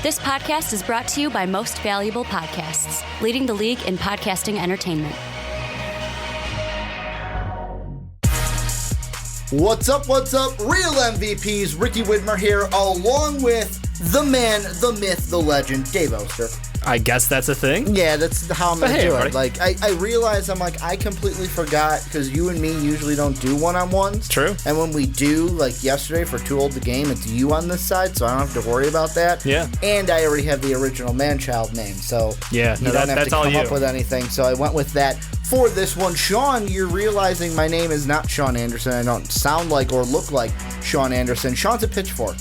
This podcast is brought to you by Most Valuable Podcasts, leading the league in podcasting entertainment. What's up? Real MVPs, Ricky Widmer here, along with the man, the myth, the legend, Dave Oster. I guess that's a thing? Yeah, that's how I'm going to do buddy. it. Like, I realize I completely forgot, because you and me usually don't do one-on-ones. True. And when we do, like yesterday for Too Old the Game, it's you on this side, so I don't have to worry about that. Yeah. And I already have the original man-child name, so yeah, you don't have that's to come all up with anything. So I went with that for this one. Sean, you're realizing my name is not Sean Anderson. I don't sound like or look like Sean Anderson. Sean's a pitchfork.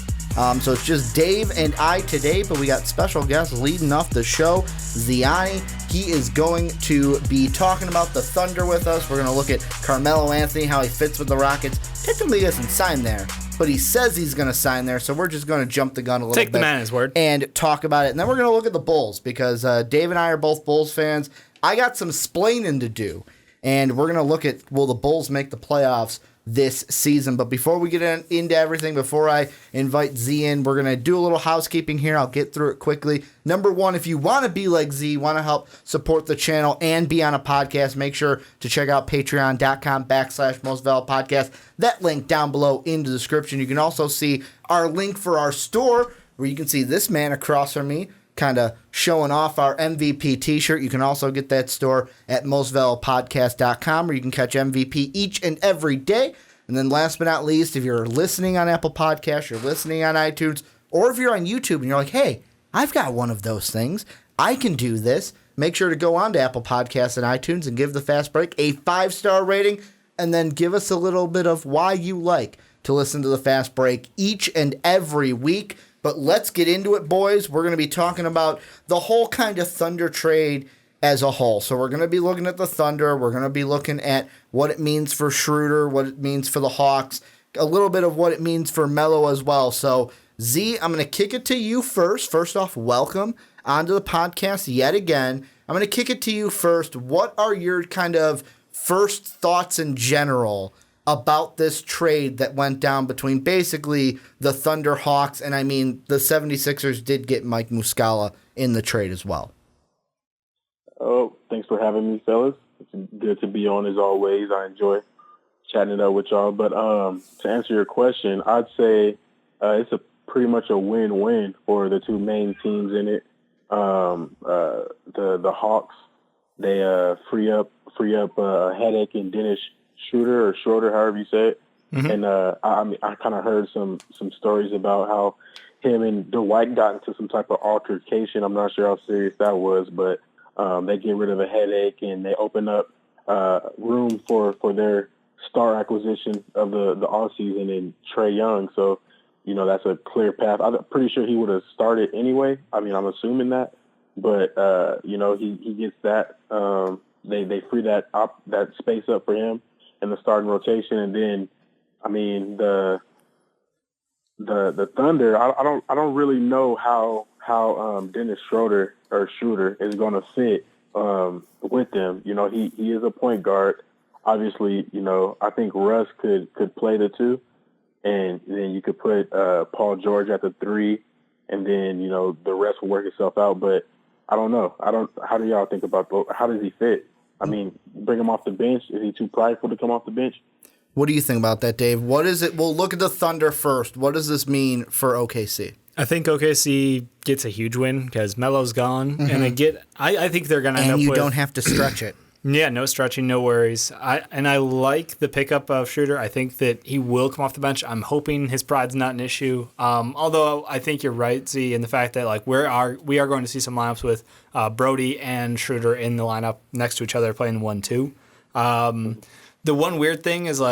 So it's just Dave and I today, but we got special guests leading off the show, Zohnny. He is going to be talking about the Thunder with us. We're going to look at Carmelo Anthony, how he fits with the Rockets. Technically, he doesn't sign there, but he says he's going to sign there, so we're just going to jump the gun a little bit. Take the man at his word. And talk about it. And then we're going to look at the Bulls, because Dave and I are both Bulls fans. I got some splaining to do, and we're going to look at, will the Bulls make the playoffs this season? But before we get into everything, before I invite Z in, we're going to do a little housekeeping here. I'll get through it quickly. Number one, if you want to be like Z, want to help support the channel and be on a podcast, make sure to check out patreon.com/mostvaluablepodcast. That link down below in the description. You can also see our link for our store, where you can see this man across from me kind of showing off our MVP t-shirt. You can also get that store at mostvaluablepodcast.com, where you can catch MVP each and every day. And then last but not least, if you're listening on Apple Podcasts, you're listening on iTunes, or if you're on YouTube and you're like, hey, I've got one of those things, I can do this, make sure to go on to Apple Podcasts and iTunes and give the Fast Break a 5-star rating, and then give us a little bit of why you like to listen to the Fast Break each and every week. But let's get into it, boys. We're going to be talking about the whole kind of Thunder trade as a whole. So we're going to be looking at the Thunder. We're going to be looking at what it means for Schroder, what it means for the Hawks, a little bit of what it means for Melo as well. So, Z, I'm going to kick it to you first. First off, welcome onto the podcast yet again. I'm going to kick it to you first. What are your kind of first thoughts in general about this trade that went down between basically the Thunder, Hawks, and I mean, the 76ers did get Mike Muscala in the trade as well? Oh, thanks for having me, fellas. It's good to be on as always. I enjoy chatting it up with y'all. But to answer your question, I'd say it's pretty much a win-win for the two main teams in it. The Hawks, they free up Headache and Dennis Schroder, however you say it. Mm-hmm. And I kind of heard some stories about how him and Dwight got into some type of altercation. I'm not sure how serious that was, but they get rid of a Headache and they open up room for their star acquisition of the offseason in Trae Young. So, that's a clear path. I'm pretty sure he would have started anyway. I mean, I'm assuming that, but he gets that. They free that space up for him in the starting rotation. And then, I mean, the Thunder, I don't really know how Dennis Schroder is going to fit with them. He is a point guard. Obviously, I think Russ could play the two, and then you could put Paul George at the 3, and then the rest will work itself out. But I don't know. How do y'all think about how does he fit? I mean, bring him off the bench. Is he too prideful to come off the bench? What do you think about that, Dave? What is it? We'll look at the Thunder first. What does this mean for OKC? I think OKC gets a huge win because Melo's gone, mm-hmm. and I think they're going to end up with... And you don't have to stretch it. Yeah, no stretching, no worries. I like the pickup of Schroder. I think that he will come off the bench. I'm hoping his pride's not an issue. Although I think you're right, Z, in the fact that we are going to see some lineups with Brody and Schroder in the lineup next to each other playing 1-2. The one weird thing is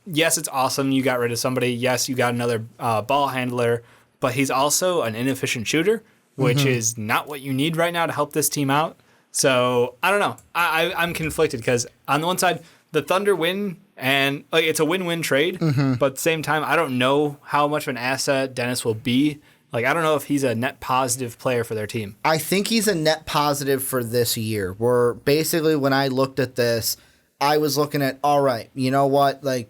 yes, it's awesome you got rid of somebody. Yes, you got another ball handler, but he's also an inefficient shooter, which mm-hmm. is not what you need right now to help this team out. So, I don't know. I'm conflicted because on the one side, the Thunder win, and it's a win-win trade, mm-hmm. but at the same time, I don't know how much of an asset Dennis will be. I don't know if he's a net positive player for their team. I think he's a net positive for this year, where basically when I looked at this, I was looking at, all right, you know what? Like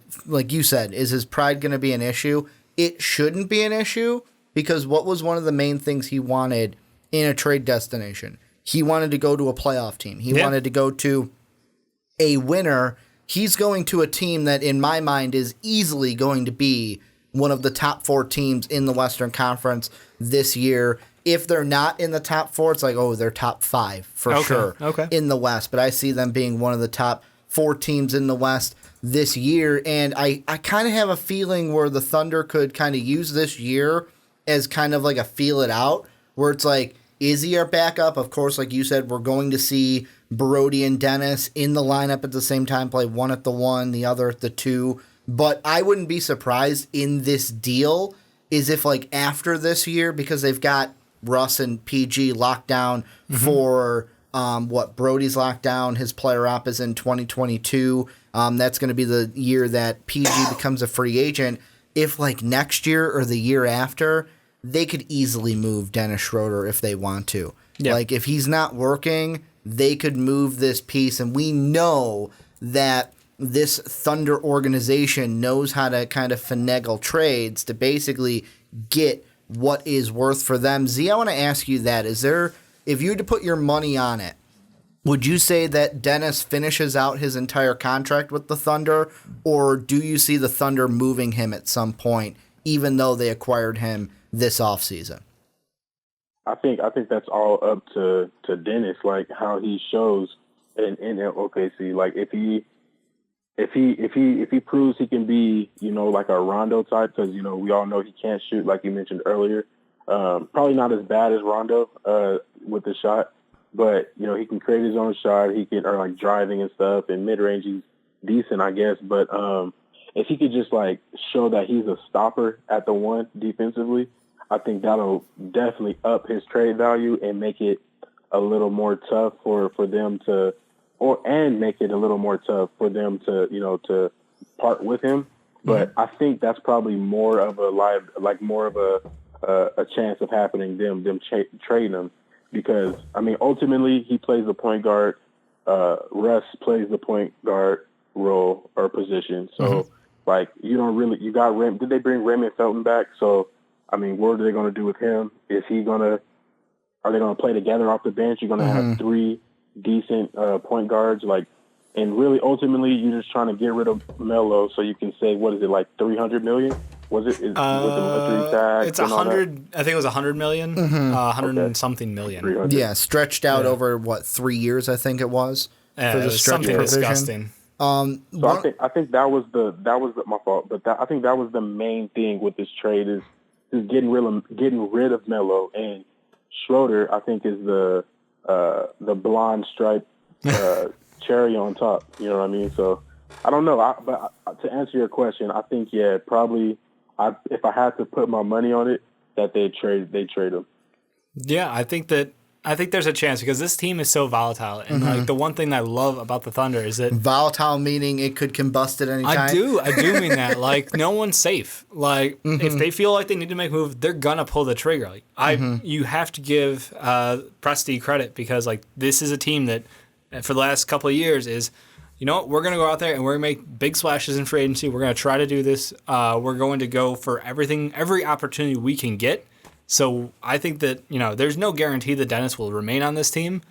you said, is his pride going to be an issue? It shouldn't be an issue because what was one of the main things he wanted in a trade destination? He wanted to go to a playoff team. He wanted to go to a winner. He's going to a team that, in my mind, is easily going to be one of the top 4 teams in the Western Conference this year. If they're not in the top 4, it's like, oh, they're top 5 for sure in the West. But I see them being one of the top 4 teams in the West this year. And I kind of have a feeling where the Thunder could kind of use this year as kind of like a feel it out, where it's like, is he our backup? Of course, like you said, we're going to see Brody and Dennis in the lineup at the same time, play one at the 1, the other at the 2. But I wouldn't be surprised in this deal is if, like, after this year, because they've got Russ and PG locked down for Brody's locked down. His player op is in 2022. That's going to be the year that PG becomes a free agent. If, like, next year or the year after, they could easily move Dennis Schroder if they want to. Yep. Like, if he's not working, they could move this piece. And we know that this Thunder organization knows how to kind of finagle trades to basically get what is worth for them. Z, I want to ask you that. Is there, if you had to put your money on it, would you say that Dennis finishes out his entire contract with the Thunder, or do you see the Thunder moving him at some point, even though they acquired him this offseason? I think that's all up to Dennis, like how he shows in OKC. Like if he proves he can be, like a Rondo type, because we all know he can't shoot, like you mentioned earlier. Probably not as bad as Rondo with the shot, but he can create his own shot. He can, or like driving and stuff, and mid range he's decent, I guess. But if he could just like show that he's a stopper at the 1 defensively, I think that'll definitely up his trade value and make it a little more tough for them to, and make it a little more tough for them to, to part with him. But I think that's probably more of a chance of happening, them trading him, because ultimately he plays the point guard. Russ plays the point guard role or position. So you got did they bring Raymond Felton back? So what are they going to do with him? Are they going to play together off the bench? You're going to have 3 decent point guards, and really ultimately you're just trying to get rid of Melo so you can say, what is it, like $300 million? Was it luxury tax? It's 100. I think it was 100 million, 100 and something million. 300. Yeah, stretched out over 3 years, I think it was, for the stretch something provision. disgusting. So I think that was my fault, but I think that was the main thing with this trade is getting rid of Melo, and Schroder, I think, is the blonde striped cherry on top. You know what I mean? So I don't know. But to answer your question, I think probably if I had to put my money on it, that they trade him. Yeah, I think there's a chance because this team is so volatile, and like the one thing that I love about the Thunder is that volatile meaning it could combust at any time. I do mean that. Like no one's safe. Like if they feel like they need to make a move, they're gonna pull the trigger. Like you have to give Presti credit because like this is a team that for the last couple of years is, we're gonna go out there and we're gonna make big splashes in free agency. We're gonna try to do this. We're going to go for every opportunity we can get. So I think that, there's no guarantee that Dennis will remain on this team.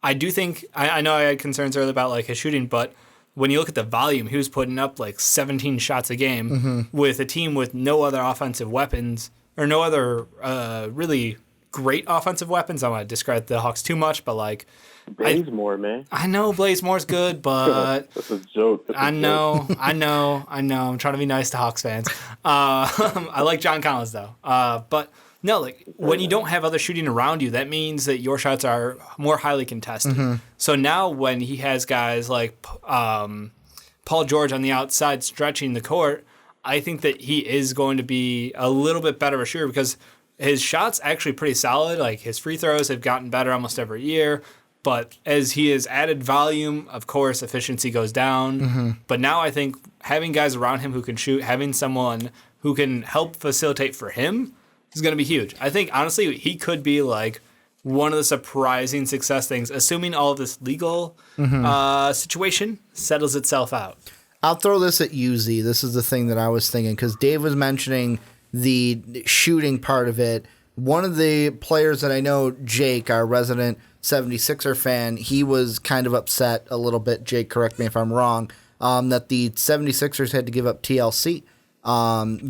I do think, I know I had concerns earlier about like his shooting, but when you look at the volume, he was putting up like 17 shots a game with a team with no other offensive weapons or no other really great offensive weapons. I don't want to describe the Hawks too much, but like. Bazemore, man. I know Bazemore's good, but that's a joke. I know. I'm trying to be nice to Hawks fans. I like John Collins though. But no, like when you don't have other shooting around you, that means that your shots are more highly contested. So now when he has guys like Paul George on the outside stretching the court, I think that he is going to be a little bit better of a shooter because his shot's actually pretty solid. Like his free throws have gotten better almost every year. But as he has added volume, of course, efficiency goes down. But now I think having guys around him who can shoot, having someone who can help facilitate for him is going to be huge. I think, honestly, he could be like one of the surprising success things, assuming all of this legal situation settles itself out. I'll throw this at you, Z. This is the thing that I was thinking, because Dave was mentioning the shooting part of it. One of the players that I know, Jake, our resident 76er fan, he was kind of upset a little bit. Jake, correct me if I'm wrong, that the 76ers had to give up TLC,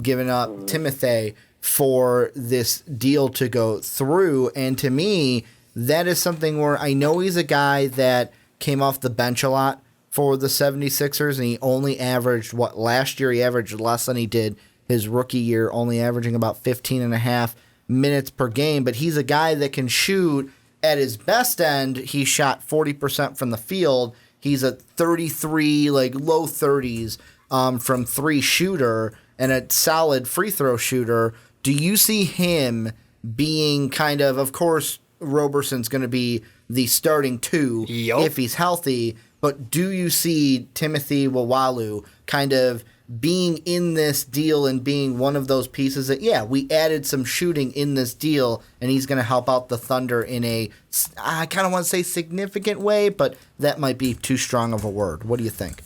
giving up Timothy for this deal to go through. And to me, that is something where I know he's a guy that came off the bench a lot for the 76ers, and he only averaged, last year he averaged less than he did his rookie year, only averaging about 15 and a half minutes per game. But he's a guy that can shoot. At his best end, he shot 40% from the field. He's a 33, low 30s from three shooter and a solid free throw shooter. Do you see him being of course, Roberson's going to be the starting two if he's healthy, but do you see Timothy Wawalu being in this deal and being one of those pieces that, we added some shooting in this deal and he's going to help out the Thunder in a, I kind of want to say significant way, but that might be too strong of a word. What do you think?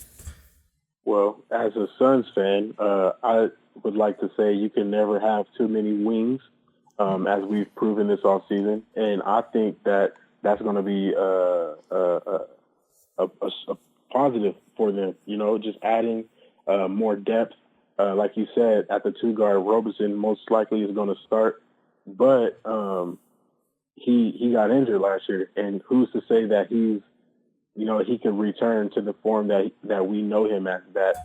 Well, as a Suns fan, I would like to say you can never have too many wings, as we've proven this offseason. And I think that that's going to be a positive for them, just adding more depth. Like you said, at the two guard, Roberson most likely is going to start, but he got injured last year, and who's to say that he can return to the form that we know him as, that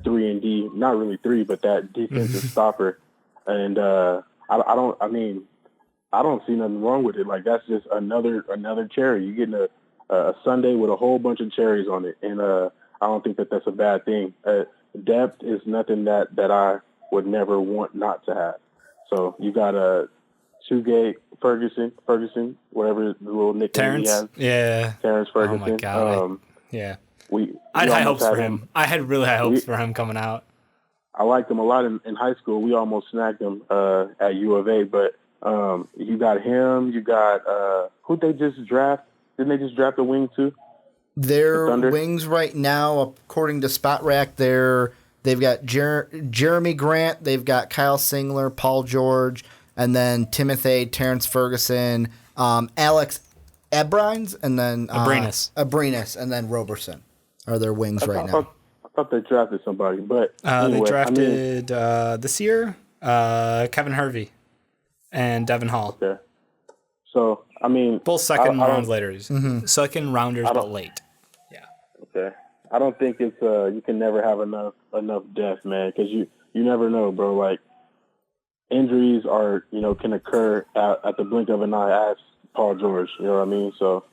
3-and-D, not really three, but that defensive stopper. And I don't see nothing wrong with it. That's just another cherry. You're getting a sundae with a whole bunch of cherries on it, and I don't think that that's a bad thing. Depth is nothing that I would never want not to have. So you got a Chugay Ferguson, whatever the little nickname he has. Yeah. Terrence Ferguson. Oh my God. Yeah. I had high hopes for him. I had really high hopes for him coming out. I liked him a lot in high school. We almost snagged him at U of A, but you got him. You got who'd they just draft? Didn't they just draft a wing too? Their wings right now, according to Spot Rack, they've got Jeremy Grant, they've got Kyle Singler, Paul George, and then Timothy, Terrence Ferguson, Alex Abrines, and then Abrinas, and then Roberson are their wings right now. I thought they drafted somebody, but anyway, they drafted this year Kevin Hervey and Devin Hall. Okay. So, both second rounders, second rounders, but late. Yeah. Okay. I don't think it's you can never have enough depth, man, because you never know, bro. Injuries are can occur at the blink of an eye. Ask Paul George, you know what I mean? So,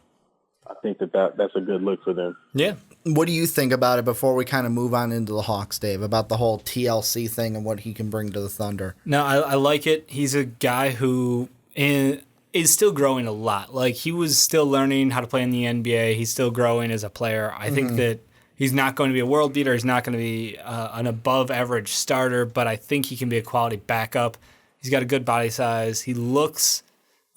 I think that's a good look for them. Yeah. What do you think about it before we kind of move on into the Hawks, Dave, about the whole TLC thing and what he can bring to the Thunder? No, I like it. He's a guy who is still growing a lot. He was still learning how to play in the NBA. He's still growing as a player. I think that he's not going to be a world beater. He's not going to be an above-average starter, but I think he can be a quality backup. He's got a good body size. He looks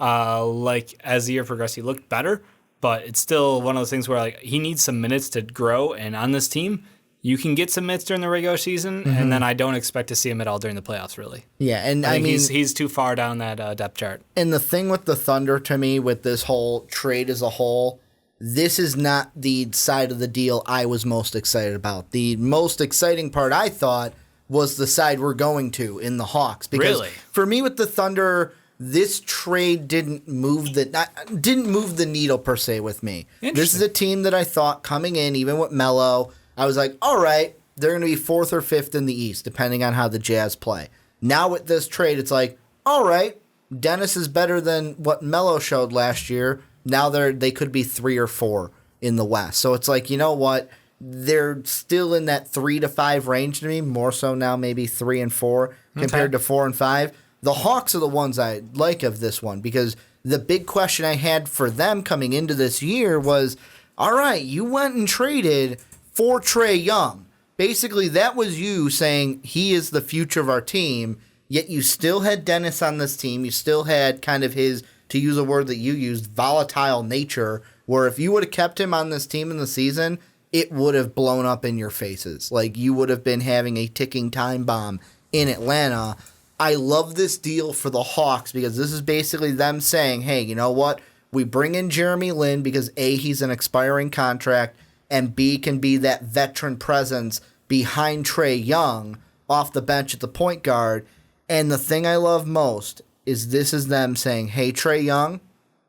as the year progressed, he looked better, but it's still one of those things where he needs some minutes to grow, and on this team, you can get some minutes during the regular season, and then I don't expect to see him at all during the playoffs, really. Yeah, and I mean, he's too far down that depth chart. And the thing with the Thunder, to me, with this whole trade as a whole, this is not the side of the deal I was most excited about. The most exciting part, I thought, was the side we're going to in the Hawks. Because for me, with the Thunder, this trade didn't move the needle per se with me. This is a team that I thought coming in, even with Melo, I was like, all right, they're going to be 4th or 5th in the East, depending on how the Jazz play. Now with this trade, it's like, all right, Dennis is better than what Melo showed last year. Now they could be 3 or 4 in the West. So it's like, you know what? They're still in that 3 to 5 range to me, more so now maybe 3 and 4 compared to 4 and 5. The Hawks are the ones I like of this one, because the big question I had for them coming into this year was, all right, you went and traded for Trae Young. Basically, that was you saying he is the future of our team, yet you still had Dennis on this team. You still had kind of his, to use a word that you used, volatile nature, where if you would have kept him on this team in the season, it would have blown up in your faces. You would have been having a ticking time bomb in Atlanta. I love this deal for the Hawks because this is basically them saying, hey, you know what? We bring in Jeremy Lin because A, he's an expiring contract, and B, can be that veteran presence behind Trae Young off the bench at the point guard. And the thing I love most is this is them saying, hey, Trae Young,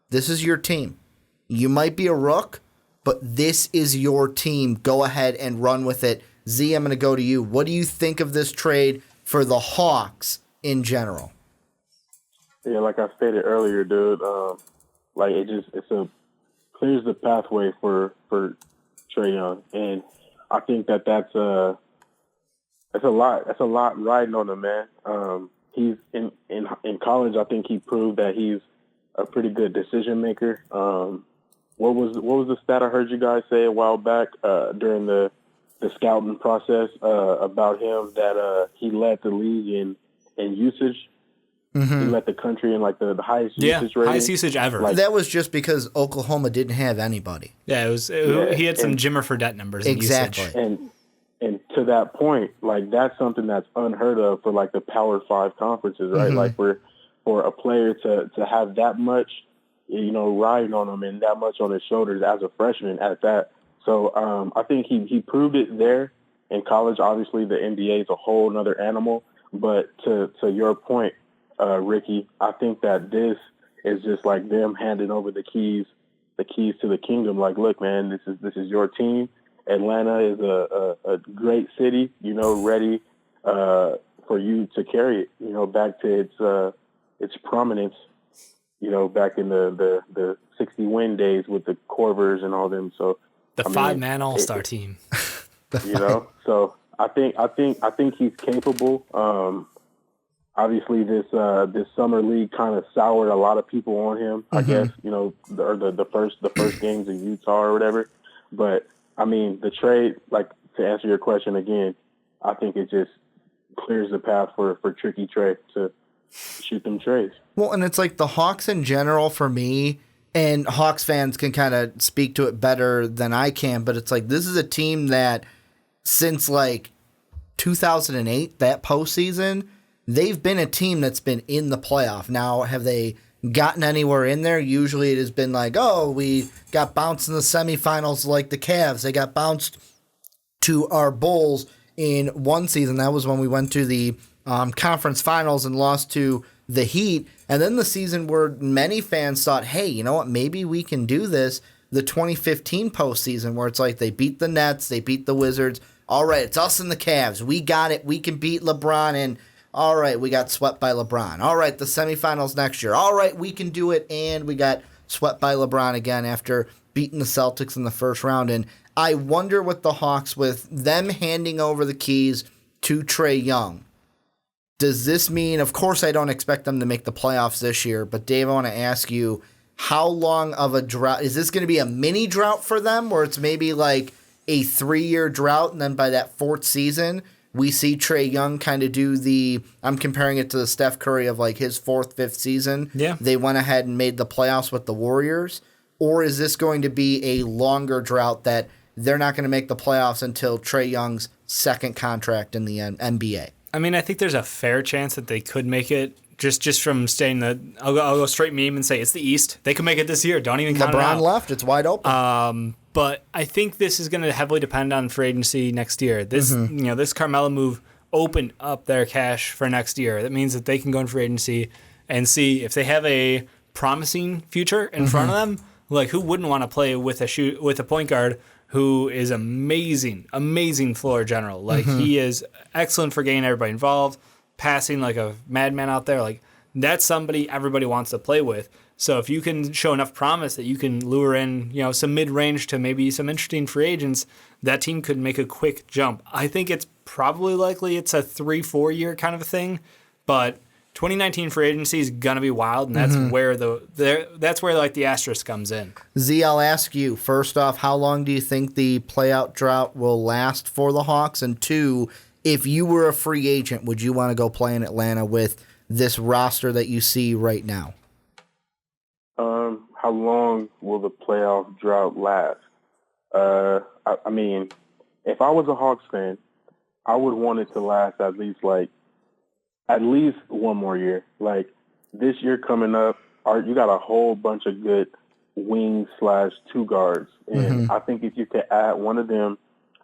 this is your team. You might be a rook, but this is your team. Go ahead and run with it. Z, I'm going to go to you. What do you think of this trade for the Hawks in general? Yeah, like I stated earlier, dude, clears the pathway for Trae Young. And I think that's a lot riding on him, man. He's in college. I think he proved that he's a pretty good decision maker. What was the stat I heard you guys say a while back during the scouting process about him that he led the league in usage? Mm-hmm. He led the country in like the highest usage rating. Highest usage ever. That was just because Oklahoma didn't have anybody. Yeah, he had some Jimmer Fredette numbers. Exactly. In usage. And to that point, like that's something that's unheard of for like the Power 5 conferences, right? Mm-hmm. Like for a player to have that much, riding on him and that much on his shoulders as a freshman at that. So I think he proved it there in college. Obviously, the NBA is a whole nother animal. But to your point, Ricky, I think that this is just like them handing over the keys to the kingdom. Like, look, man, this is your team. Atlanta is a great city, ready for you to carry it, back to its prominence, back in the 60 win days with the Corvers and all them. So the 5-man all-star team. So I think he's capable. Obviously this summer league kind of soured a lot of people on him, I guess, the first games in Utah or whatever. But I mean, the trade, like to answer your question again, I think it just clears the path for Tricky Trae to shoot them trades. Well, and it's like the Hawks in general for me, and Hawks fans can kind of speak to it better than I can, but it's like this is a team that since like 2008, that postseason, they've been a team that's been in the playoff. Now, have they gotten anywhere in there? Usually it has been like, oh, we got bounced in the semifinals like the Cavs. They got bounced to our Bulls in one season. That was when we went to the conference finals and lost to the Heat. And then the season where many fans thought, hey, you know what, maybe we can do this, the 2015 postseason where it's like they beat the Nets, they beat the Wizards. All right, it's us and the Cavs. We got it. We can beat LeBron, and all right, we got swept by LeBron. All right, the semifinals next year. All right, we can do it, and we got swept by LeBron again after beating the Celtics in the first round. And I wonder with the Hawks, with them handing over the keys to Trae Young, does this mean, of course I don't expect them to make the playoffs this year, but Dave, I want to ask you, how long of a drought, is this going to be a mini drought for them, where it's maybe like a 3-year drought, and then by that fourth season, we see Trae Young kind of do I'm comparing it to the Steph Curry of like his 4th, 5th season. Yeah. They went ahead and made the playoffs with the Warriors. Or is this going to be a longer drought that they're not going to make the playoffs until Trae Young's second contract in the NBA? I mean, I think there's a fair chance that they could make it just from staying I'll go straight meme and say it's the East. They could make it this year. Don't even count it out. LeBron left. It's wide open. But I think this is going to heavily depend on free agency next year. This Carmelo move opened up their cash for next year. That means that they can go in free agency and see if they have a promising future in front of them. Like, who wouldn't want to play with a point guard who is amazing floor general? Like, he is excellent for getting everybody involved, passing like a madman out there. Like, that's somebody everybody wants to play with. So if you can show enough promise that you can lure in, some mid-range to maybe some interesting free agents, that team could make a quick jump. I think it's probably likely it's a 3-4 year kind of a thing, but 2019 free agency is gonna be wild, and that's where like the asterisk comes in. Z, I'll ask you first off, how long do you think the playout drought will last for the Hawks? And 2, if you were a free agent, would you want to go play in Atlanta with this roster that you see right now? How long will the playoff drought last? I mean, if I was a Hawks fan, I would want it to last at least like at least one more year. Like this year coming up, you got a whole bunch of good wing/2 guards, and I think if you could add one of them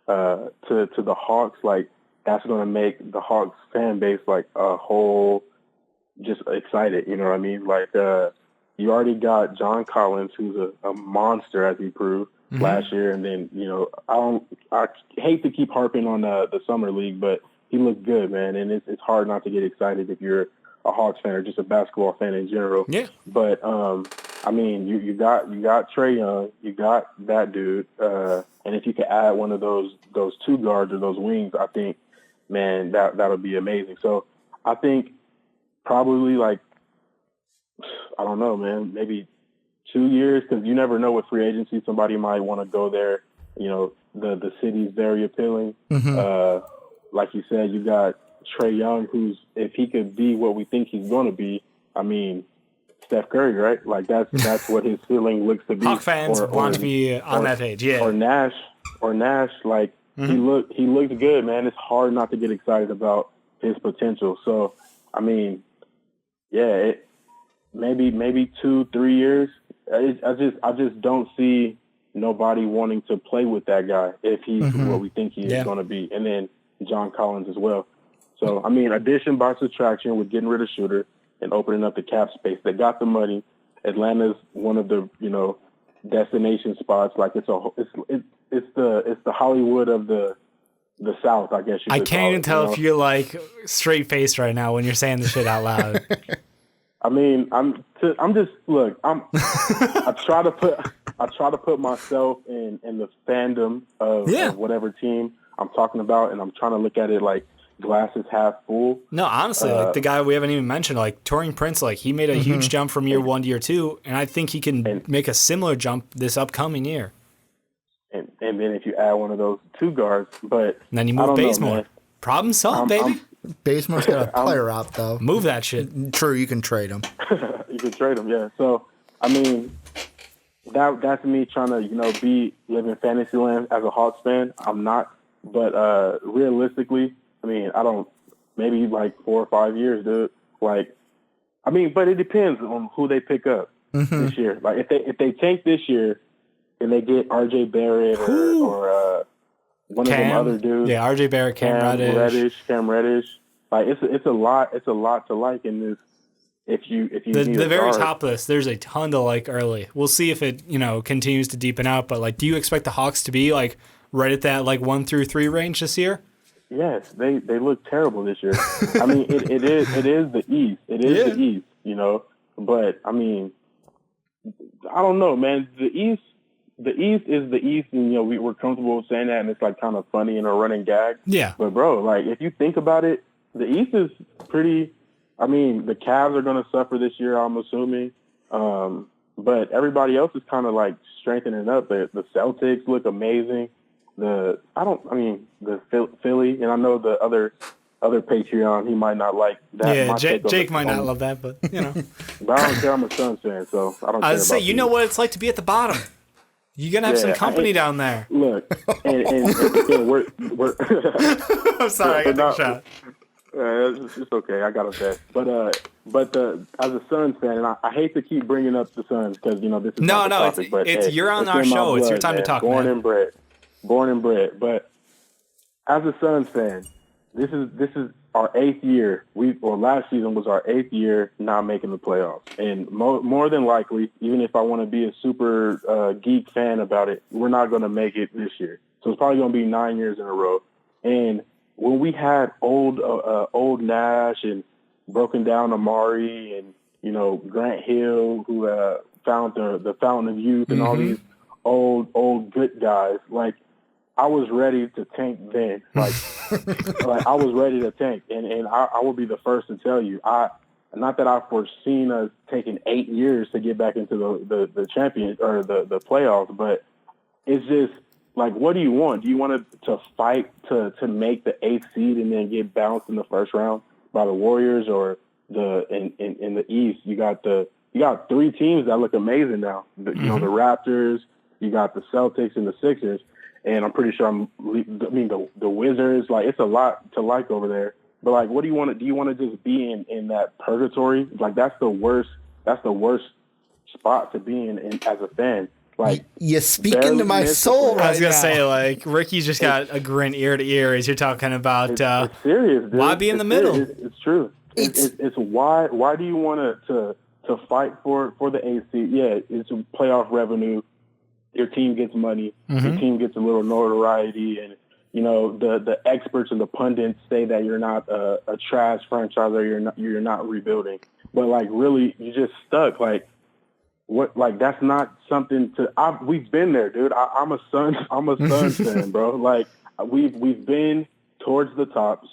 to the Hawks, like that's going to make the Hawks fan base like a whole just excited. You know what I mean? Like you already got John Collins, who's a monster as he proved last year, and then I hate to keep harping on the summer league, but he looked good, man, and it's hard not to get excited if you're a Hawks fan or just a basketball fan in general. Yeah. But I mean, you got Trae Young, you got that dude, and if you could add one of those 2 guards or those wings, I think, man, that'll be amazing. So I think probably like, I don't know, man, maybe 2 years, because you never know with free agency, somebody might want to go there. You know, the city's very appealing. Like you said, you got Trae Young, who's, if he could be what we think he's going to be, I mean, Steph Curry, right? Like that's what his ceiling looks to be. Hawk fans want to be on that page, yeah. Or Nash, like he looked good, man. It's hard not to get excited about his potential. So, I mean, yeah, maybe 2-3 years. I just don't see nobody wanting to play with that guy if he's what we think he is going to be. And then John Collins as well. So, I mean, addition by subtraction with getting rid of Schroder and opening up the cap space. They got the money. Atlanta's one of the, destination spots. Like it's the Hollywood of the South, I guess you could I can't even tell if you're like straight faced right now when you're saying the shit out loud. I mean, I try to put myself in the fandom of whatever team I'm talking about, and I'm trying to look at it like glass is half full. No, honestly, like the guy we haven't even mentioned, like Taurean Prince, like he made a huge jump from year 1 to year 2, and I think he can make a similar jump this upcoming year. And then if you add one of those 2 guards, but and then you move Bazemore. Problem solved, baby. Bazemore's got a player out though. Move that shit. True, you can trade him. You can trade him, yeah. So I mean, that's me trying to live in fantasy land as a Hawks fan. I'm not, but realistically, I mean, maybe like 4 or 5 years, dude. Like, I mean, but it depends on who they pick up this year. Like, if they tank this year and they get R.J. Barrett or one of them other dudes. Yeah, R.J. Barrett, Cam Reddish. Like, it's a lot to like in this. If you the very top of this, there's a ton to like early. We'll see if it continues to deepen out. But like, do you expect the Hawks to be like right at that like 1 through 3 range this year? Yes, they look terrible this year. I mean, it is the East. It is the East, But I mean, I don't know, man. The East is the East, and we're comfortable saying that, and it's like kind of funny and a running gag. Yeah. But bro, like if you think about it, the East is pretty. I mean, the Cavs are going to suffer this year, I'm assuming. But everybody else is kind of like strengthening up. The Celtics look amazing. The Philly, and I know the other Patreon, he might not like that. Yeah, Jake might not love that, but But I don't care. I'm a Suns fan, so I don't care. I was say, know what it's like to be at the bottom. You're gonna have some company down there. Look, and we're I'm sorry, I got the shot. It's okay. I got a bet. But as a Suns fan, and I hate to keep bringing up the Suns because this is not the topic, it's you're on our show. It's your time to talk. Born and bred. But as a Suns fan, this is our 8th year. Last season was our 8th year not making the playoffs, and more than likely, even if I want to be a super geek fan about it, we're not going to make it this year. So it's probably going to be 9 years in a row. And when we had old Nash and broken down Amari and Grant Hill, who found the fountain of youth, and all these old good guys, like I was ready to tank then. Like I was ready to tank, and I will be the first to tell you, not that I've foreseen us taking 8 years to get back into the champion or the playoffs, but it's just. Like, what do you want? Do you want to fight to make the 8th seed and then get bounced in the first round by the Warriors, or in the East? You got 3 teams that look amazing now. The Raptors, you got the Celtics and the Sixers, and I'm pretty sure the Wizards. Like, it's a lot to like over there. But like, what do you want to? Do you want to just be in that purgatory? Like, that's the worst. That's the worst spot to be in as a fan. Like, you speaking to my soul right I was gonna now. say, like, Ricky's just got a grin ear to ear as you're talking about. It's serious, dude. Why be in the middle? It's true. It's why do you want to fight for the AC? Yeah, it's playoff revenue. Your team gets money. Your team gets a little notoriety, and you know the experts and the pundits say that you're not a trash franchise or you're not rebuilding. But like, really, you just stuck. Like, what? Like, that's not something to. We've been there, dude. I'm a Suns fan, bro. Like, we've been towards the top,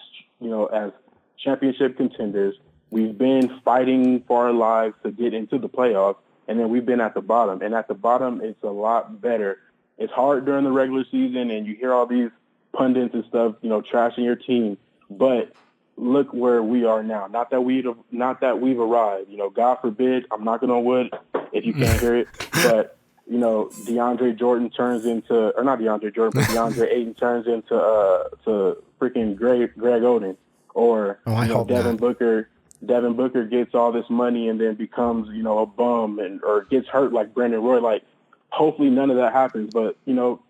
you know, as championship contenders. We've been fighting for our lives to get into the playoffs, and then we've been at the bottom. And at the bottom, it's a lot better. It's hard during the regular season, and you hear all these pundits and stuff, you know, trashing your team. But look where we are now. Not that we've arrived. You know, God forbid, I'm knocking on wood if you can't hear it. But, you know, DeAndre Ayton turns into to freaking Greg Oden. Or Devin Booker gets all this money and then becomes, you know, a bum or gets hurt like Brandon Roy. Like, hopefully none of that happens. But, you know,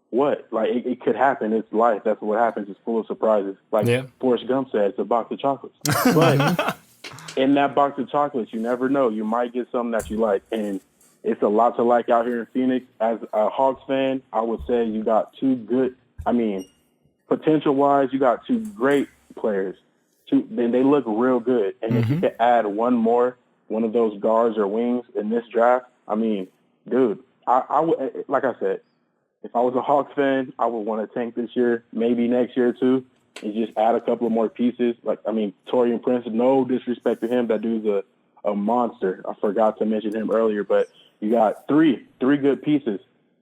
what? Like, it could happen. It's life. That's what happens. It's full of surprises. Like Forrest Gump said, it's a box of chocolates. But in that box of chocolates, you never know. You might get something that you like. And it's a lot to like out here in Phoenix. As a Hawks fan, I would say you got two good, potential-wise, you got two great players. Then they look real good. And if you could add one of those guards or wings in this draft, dude, I would, like I said, if I was a Hawks fan, I would want to tank this year, maybe next year too, and just add a couple of more pieces. Taurean Prince, no disrespect to him, that dude's a monster. I forgot to mention him earlier, but you got three good pieces.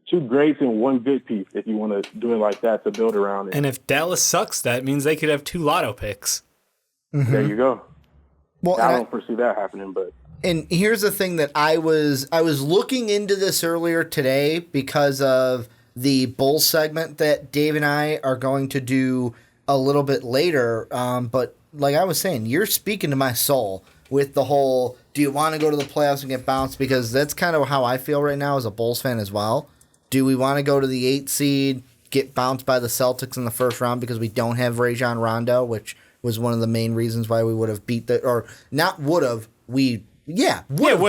Two greats and one good piece, if you want to do it like that, to build around it. And if Dallas sucks, that means they could have 2 lotto picks. There you go. Well, I don't foresee that happening, but. And here's the thing that I was looking into this earlier today because of the Bulls segment that Dave and I are going to do a little bit later. But like I was saying, you're speaking to my soul with the whole, do you want to go to the playoffs and get bounced? Because that's kind of how I feel right now as a Bulls fan as well. Do we want to go to the 8th seed, get bounced by the Celtics in the first round because we don't have Rajon Rondo, which was one of the main reasons why we would have beat would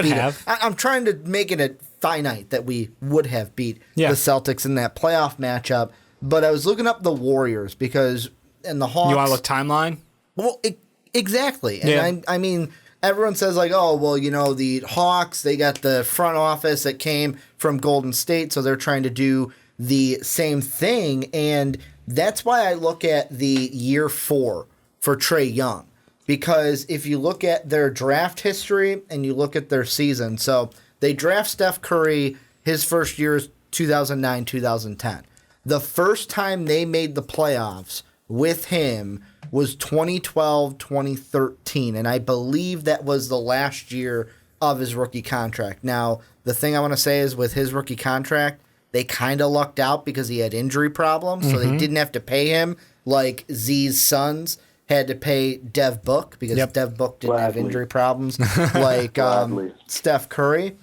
have. I'm trying to make it a finite that we would have beat the Celtics in that playoff matchup. But I was looking up the Warriors because in the Hawks. You want to look timeline? Well, exactly. And everyone says like, oh, well, you know, the Hawks, they got the front office that came from Golden State, so they're trying to do the same thing. And that's why I look at the year 4 for Trae Young. Because if you look at their draft history and you look at their season, so they draft Steph Curry, his first year is 2009, 2010. The first time they made the playoffs with him was 2012, 2013, and I believe that was the last year of his rookie contract. Now, the thing I want to say is with his rookie contract, they kind of lucked out because he had injury problems, so they didn't have to pay him like Z's Suns had to pay Dev Book because Dev Book didn't have injury problems like Steph Curry.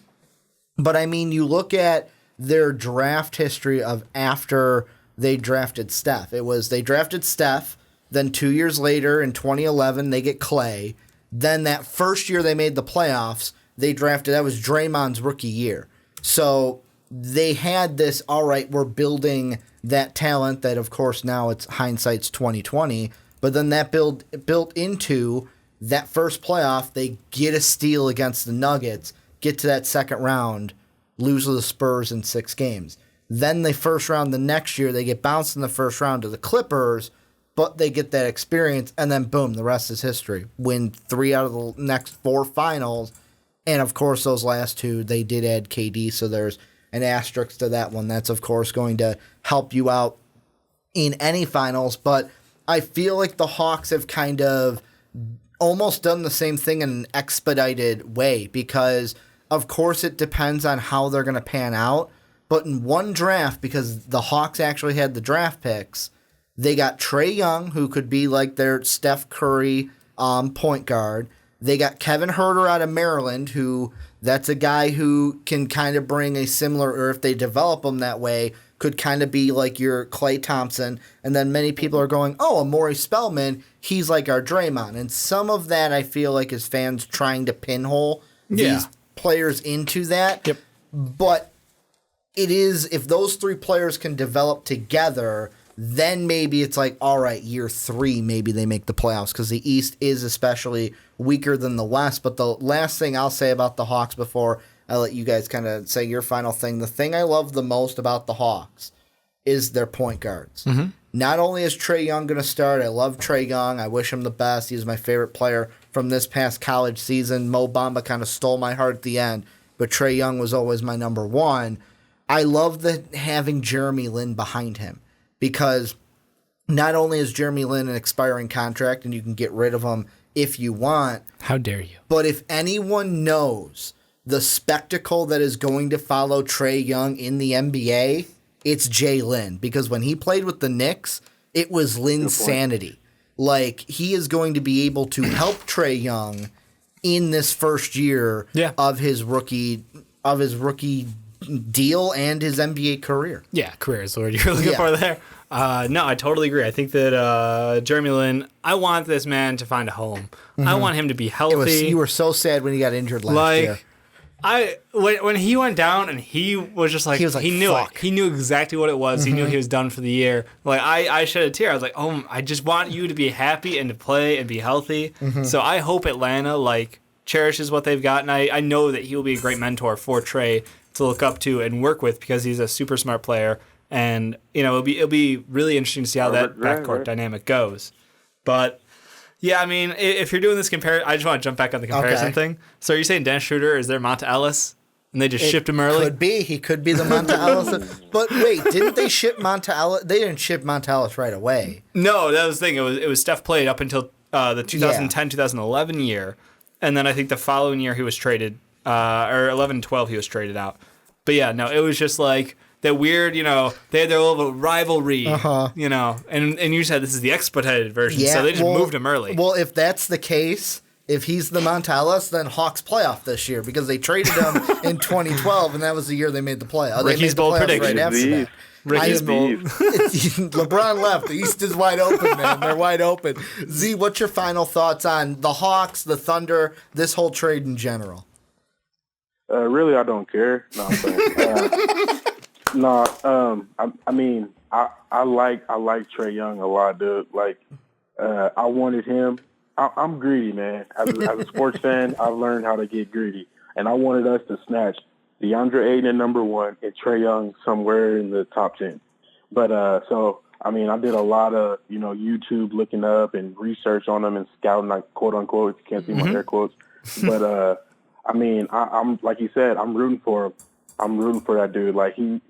But, you look at their draft history of after they drafted Steph. It was they drafted Steph, then 2 years later in 2011 they get Clay. Then that first year they made the playoffs, that was Draymond's rookie year. So they had this, all right, we're building that talent that, of course, now it's hindsight's 2020. But then that built into that first playoff, they get a steal against the Nuggets, get to that second round, lose to the Spurs in 6 games. Then the first round the next year, they get bounced in the first round to the Clippers, but they get that experience, and then boom, the rest is history. Win 3 out of the next 4 finals, and of course those last 2, they did add KD, so there's an asterisk to that one. That's, of course, going to help you out in any finals, but I feel like the Hawks have kind of almost done the same thing in an expedited way because, of course, it depends on how they're going to pan out. But in one draft, because the Hawks actually had the draft picks, They got Trae Young, who could be like their Steph Curry point guard. They got Kevin Huerter out of Maryland, who that's a guy who can kind of bring a similar, or if they develop him that way, could kind of be like your Klay Thompson. And then many people are going, oh, Amari Spellman, he's like our Draymond. And some of that I feel like is fans trying to pinhole these players into that. Yep. But it is, if those three players can develop together, then maybe it's like, all right, year 3, maybe they make the playoffs, because the East is especially weaker than the West. But the last thing I'll say about the Hawks before I let you guys kind of say your final thing, the thing I love the most about the Hawks is their point guards. Mm-hmm. Not only is Trae Young going to start, I love Trae Young. I wish him the best. He's my favorite player from this past college season. Mo Bamba kind of stole my heart at the end, but Trae Young was always my number one. I love having Jeremy Lin behind him, because not only is Jeremy Lin an expiring contract and you can get rid of him if you want. How dare you? But if anyone knows the spectacle that is going to follow Trae Young in the NBA, it's Jay Lin. Because when he played with the Knicks, it was Lin's sanity. Like, he is going to be able to help Trae Young in this first year of his rookie deal and his NBA career. Yeah, career is the word you're looking for there. No, I totally agree. I think that Jeremy Lin, I want this man to find a home. Mm-hmm. I want him to be healthy. You were so sad when he got injured last year. When he went down and he was just like, he knew it. He knew exactly what it was. Mm-hmm. He knew he was done for the year. Like, I shed a tear. I was like, oh, I just want you to be happy and to play and be healthy. Mm-hmm. So I hope Atlanta cherishes what they've got, and I know that he will be a great mentor for Trae to look up to and work with, because he's a super smart player. And it'll be really interesting to see how that backcourt dynamic goes. But yeah, I mean, if you're doing this I just want to jump back on the comparison thing. So are you saying Dennis Schroder is their Monta Ellis, and they just shipped him early? Could be. He could be the Monta Ellis. But wait, didn't they ship Monta Ellis? They didn't ship Monta Ellis right away. No, that was the thing. It was Steph played up until the 2010-2011 year, and then I think the following year he was traded, or 11-12 he was traded out. But yeah, no, it was just like that weird, they had their little rivalry, and you said this is the expedited version, so they just moved him early. Well, if that's the case, if he's the Monta Ellis, then Hawks playoff this year, because they traded him in 2012, and that was the year they made the playoff. Ricky's bold prediction. Right after that. Ricky's bold. LeBron left. The East is wide open, man. They're wide open. Z, what's your final thoughts on the Hawks, the Thunder, this whole trade in general? Really, I don't care. No, I'm saying. I mean, I like Trae Young a lot, dude. Like, I wanted him. I'm greedy, man. As a sports fan, I've learned how to get greedy, and I wanted us to snatch DeAndre Ayton at number 1 and Trae Young somewhere in the top 10. But so I mean, I did a lot of YouTube looking up and research on them and scouting, like, quote unquote. You can't see my air quotes, but I mean, I'm like you said, I'm rooting for him. I'm rooting for that dude. Like he's.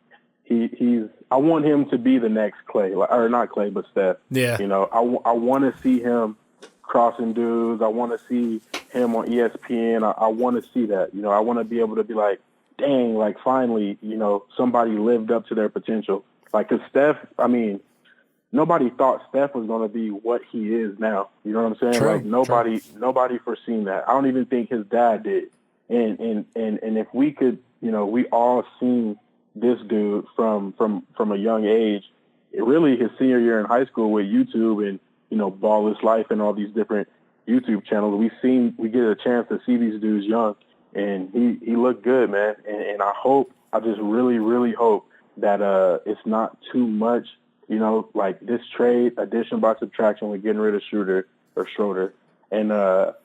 I want him to be the next Clay, or not Clay, but Steph. Yeah. I want to see him crossing dudes. I want to see him on ESPN. I want to see that. I want to be able to be like, dang, like finally, somebody lived up to their potential. Like, 'cause Steph, I mean, nobody thought Steph was going to be what he is now. You know what I'm saying? True, like nobody foreseen that. I don't even think his dad did. And if we could, we all seen this dude from a young age, really his senior year in high school with YouTube and, Ball Is Life and all these different YouTube channels. We get a chance to see these dudes young, and he looked good, man. And I just really, really hope that it's not too much, like this trade, addition by subtraction with getting rid of Schroder. And they're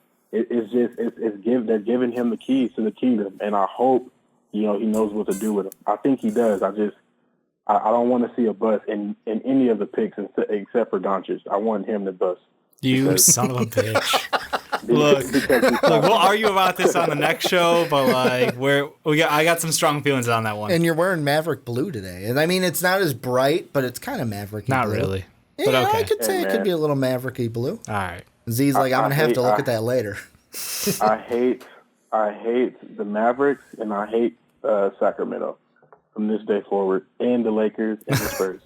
giving him the keys to the kingdom, and I hope he knows what to do with them. I think he does. I don't want to see a bust in any of the picks except for Doncic. I want him to bust. You son of a bitch. Look, we'll argue about this on the next show, but I got some strong feelings on that one. And you're wearing Maverick blue today, and I mean it's not as bright, but it's kind of Mavericky. Not blue. really, yeah, but okay. I could say it could be a little Mavericky blue. All right. Z's like, I'm gonna have to look at that later. I hate the Mavericks, and I hate Sacramento from this day forward, and the Lakers and the Spurs.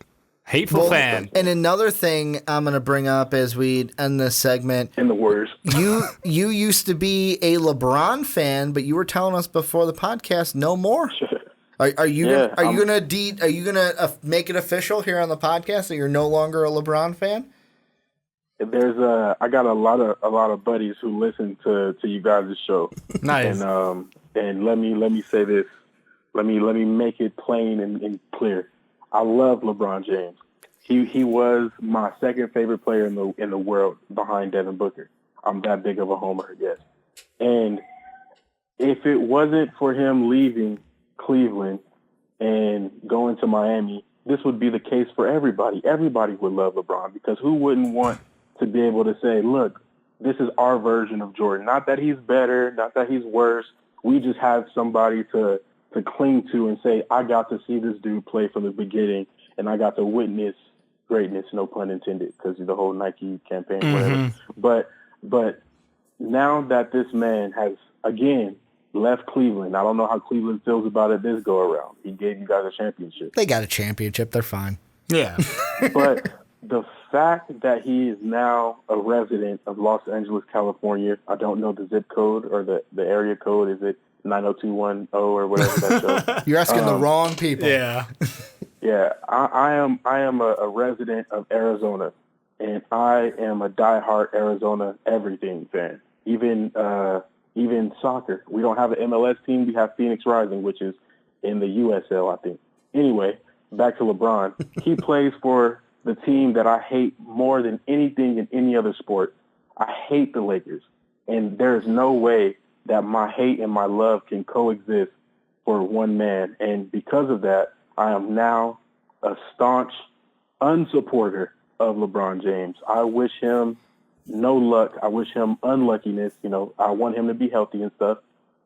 Hateful fan. And another thing I'm going to bring up as we end this segment. And the Warriors. You used to be a LeBron fan, but you were telling us before the podcast no more. Are you gonna make it official here on the podcast that you're no longer a LeBron fan? I got a lot of buddies who listen to you guys' show. Nice. And let me say this. Let me make it plain and clear. I love LeBron James. He was my second favorite player in the world behind Devin Booker. I'm that big of a homer, yes. And if it wasn't for him leaving Cleveland and going to Miami, this would be the case for everybody. Everybody would love LeBron because who wouldn't want to be able to say, look, this is our version of Jordan. Not that he's better, not that he's worse. We just have somebody to cling to and say, I got to see this dude play from the beginning, and I got to witness greatness, no pun intended, because of the whole Nike campaign, whatever. But now that this man has, again, left Cleveland, I don't know how Cleveland feels about it this go-around. He gave you guys a championship. They got a championship. They're fine. Yeah. But the fact that he is now a resident of Los Angeles, California, I don't know the zip code or the area code. Is it 90210 or whatever that shows? You're asking the wrong people. Yeah. Yeah, I am a resident of Arizona, and I am a diehard Arizona everything fan. Even soccer. We don't have an MLS team. We have Phoenix Rising, which is in the USL, I think. Anyway, back to LeBron. He plays for the team that I hate more than anything in any other sport. I hate the Lakers, and there's no way that my hate and my love can coexist for one man. And because of that, I am now a staunch unsupporter of LeBron James. I wish him no luck. I wish him unluckiness. I want him to be healthy and stuff.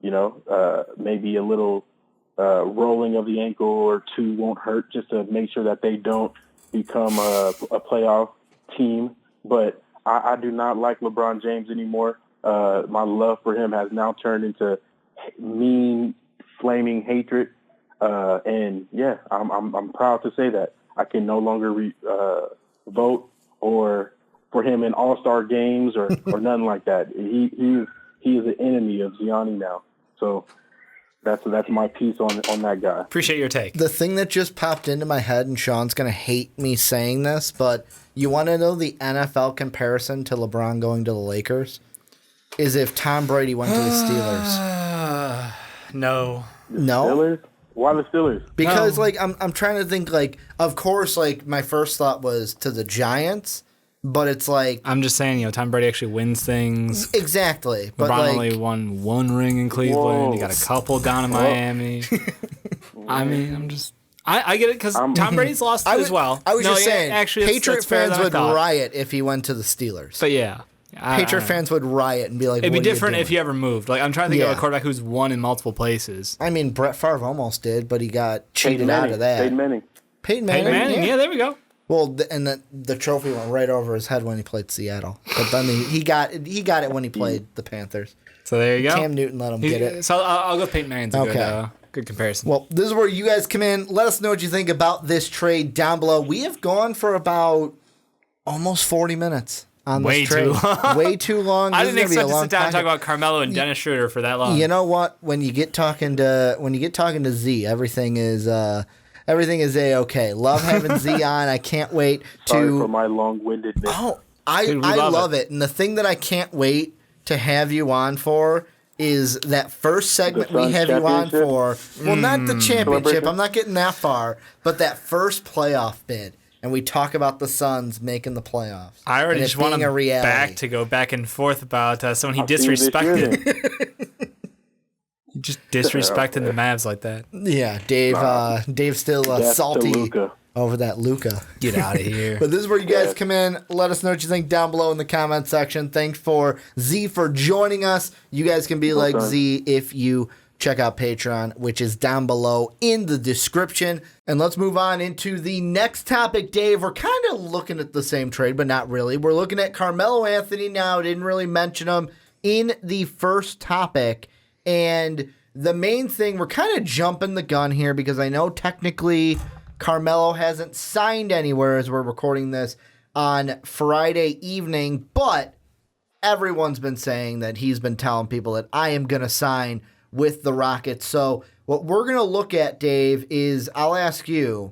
Maybe a little rolling of the ankle or two won't hurt, just to make sure that they don't become a playoff team. But I do not like LeBron James anymore. My love for him has now turned into mean, flaming hatred. And yeah, I'm proud to say that I can no longer vote or for him in all-star games or nothing like that. He is an enemy of Zohnny now. So that's my piece on that guy. Appreciate your take. The thing that just popped into my head, and Sean's going to hate me saying this, but you want to know the NFL comparison to LeBron going to the Lakers? Is if Tom Brady went to the Steelers. No. No? Steelers? Why the Steelers? Because, I'm trying to think, of course, my first thought was to the Giants, but it's I'm just saying, Tom Brady actually wins things. Exactly. But LeBron only won one ring in Cleveland. Whoa. He got a couple down in Miami. I mean, I get it because Tom Brady's lost as well. I was just saying, actually, Patriot fans would riot if he went to the Steelers. But yeah. Patriot fans would riot and be like, it'd be what different are you if he ever moved. I'm trying to think of a quarterback who's won in multiple places. I mean, Brett Favre almost did, but he got cheated out of that. Peyton Manning. Yeah, there we go. Well, and the trophy went right over his head when he played Seattle. But then he got it when he played the Panthers. So there you go. Cam Newton let him get it. So I'll go Peyton Manning's a good comparison. Well, this is where you guys come in. Let us know what you think about this trade down below. We have gone for about almost 40 minutes on this trade. Too long. Way too long. I didn't expect to sit down and talk about Carmelo and Dennis Schroder for that long. You know what? When you get talking to Z, everything is A-okay. Love having Z on. I can't wait to... Sorry for my long-windedness. Oh, I love it. And the thing that I can't wait to have you on for is that first segment we have you on for. Well, not the championship. I'm not getting that far. But that first playoff bid. And we talk about the Suns making the playoffs. I already just want him to go back and forth about someone he disrespected. Just disrespecting the Mavs like that. Yeah, Dave's still salty over that Luka. Get out of here. But this is where you guys come in. Let us know what you think down below in the comment section. Thanks for Z for joining us. You guys can be like Z if you check out Patreon, which is down below in the description. And let's move on into the next topic, Dave. We're kind of looking at the same trade, but not really. We're looking at Carmelo Anthony now. Didn't really mention him in the first topic. And the main thing, we're kind of jumping the gun here because I know technically Carmelo hasn't signed anywhere as we're recording this on Friday evening, but everyone's been saying that he's been telling people that I am going to sign with the Rockets. So what we're going to look at, Dave, is I'll ask you,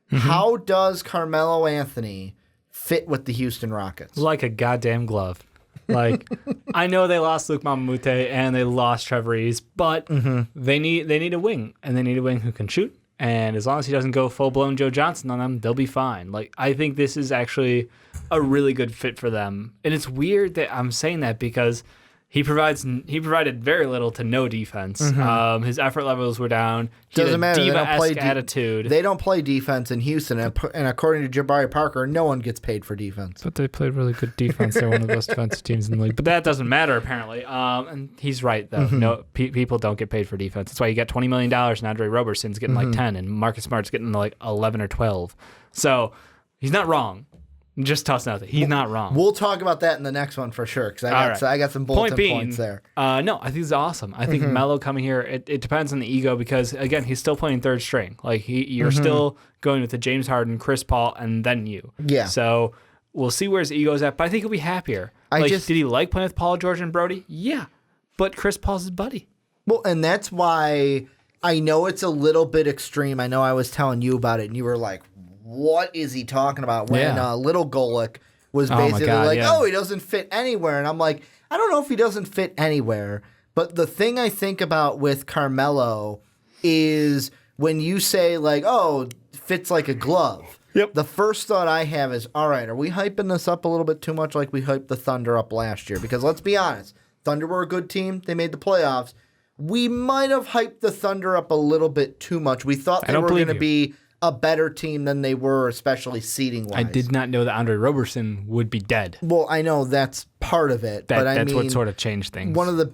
how does Carmelo Anthony fit with the Houston Rockets? Like a goddamn glove. Like, I know they lost Luke Mamamute and they lost Trevor Reeves, but they need a wing, and they need a wing who can shoot. And as long as he doesn't go full-blown Joe Johnson on them, they'll be fine. Like, I think this is actually a really good fit for them. And it's weird that I'm saying that because he provided very little to no defense. His effort levels were down. He Doesn't matter. They don't play attitude. They don't play defense in Houston, and according to Jabari Parker, no one gets paid for defense. But they played really good defense. They're one of the best defensive teams in the league. But that doesn't matter, apparently. And he's right, though. No, people don't get paid for defense. That's why you got $20 million, and Andre Roberson's getting like 10, and Marcus Smart's getting like 11 or 12. So he's not wrong. Just tossing out that he's not wrong. We'll talk about that in the next one for sure, because I got some bulletin points there. No, I think it's awesome. I think Melo coming here, it depends on the ego because, again, he's still playing third string. Like, you're still going with the James Harden, Chris Paul, and then you. Yeah. So we'll see where his ego's at, but I think he'll be happier. Did he like playing with Paul George and Brody? Yeah. But Chris Paul's his buddy. Well, and that's why I know it's a little bit extreme. I know I was telling you about it, and you were like, what is he talking about? When Little Golick was basically he doesn't fit anywhere. And I'm like, I don't know if he doesn't fit anywhere. But the thing I think about with Carmelo is when you say, like, fits like a glove. Yep. The first thought I have is, all right, are we hyping this up a little bit too much like we hyped the Thunder up last year? Because let's be honest, Thunder were a good team. They made the playoffs. We might have hyped the Thunder up a little bit too much. We thought they were going to be a better team than they were, especially seeding-wise. I did not know that Andre Roberson would be dead. Well, I know that's part of it, but that's what sort of changed things. One of the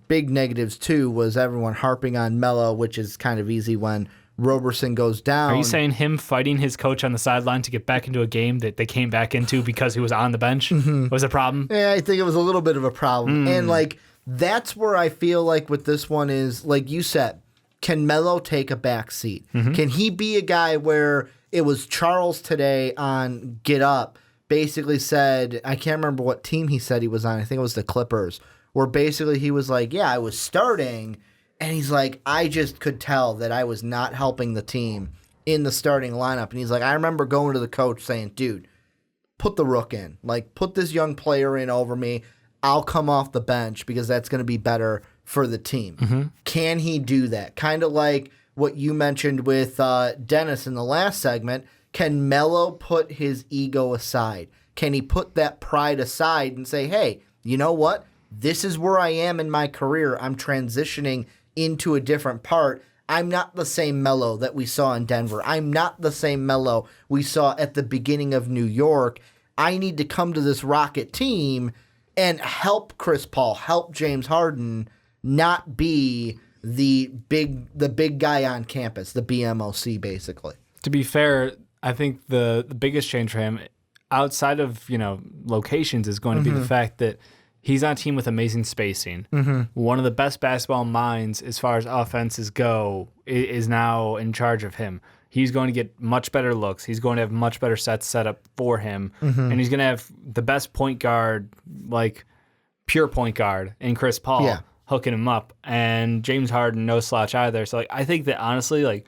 big negatives too was everyone harping on Melo, which is kind of easy when Roberson goes down. Are you saying him fighting his coach on the sideline to get back into a game that they came back into because he was on the bench was a problem? Yeah, I think it was a little bit of a problem. And like that's where I feel like with this one is, like you said, can Melo take a back seat? Can he be a guy where it was Charles today on Get Up basically said, I can't remember what team he said he was on. I think it was the Clippers, where basically he was like, yeah, I was starting. And he's like, I just could tell that I was not helping the team in the starting lineup. And he's like, I remember going to the coach saying, dude, put the rook in. Like, put this young player in over me. I'll come off the bench because that's going to be better for the team. Can he do that? Kind of like what you mentioned with Dennis in the last segment. Can Melo put his ego aside? Can he put that pride aside and say, hey, you know what? This is where I am in my career. I'm transitioning into a different part. I'm not the same Melo that we saw in Denver. I'm not the same Melo we saw at the beginning of New York. I need to come to this Rocket team and help Chris Paul, help James Harden, not be the big guy on campus, the BMOC, basically. To be fair, I think the biggest change for him, outside of locations, is going to be the fact that he's on a team with amazing spacing. One of the best basketball minds as far as offenses go is now in charge of him. He's going to get much better looks. He's going to have much better sets set up for him. And he's going to have the best point guard, like pure point guard, in Chris Paul hooking him up. And James Harden, no slouch either. So I think that honestly,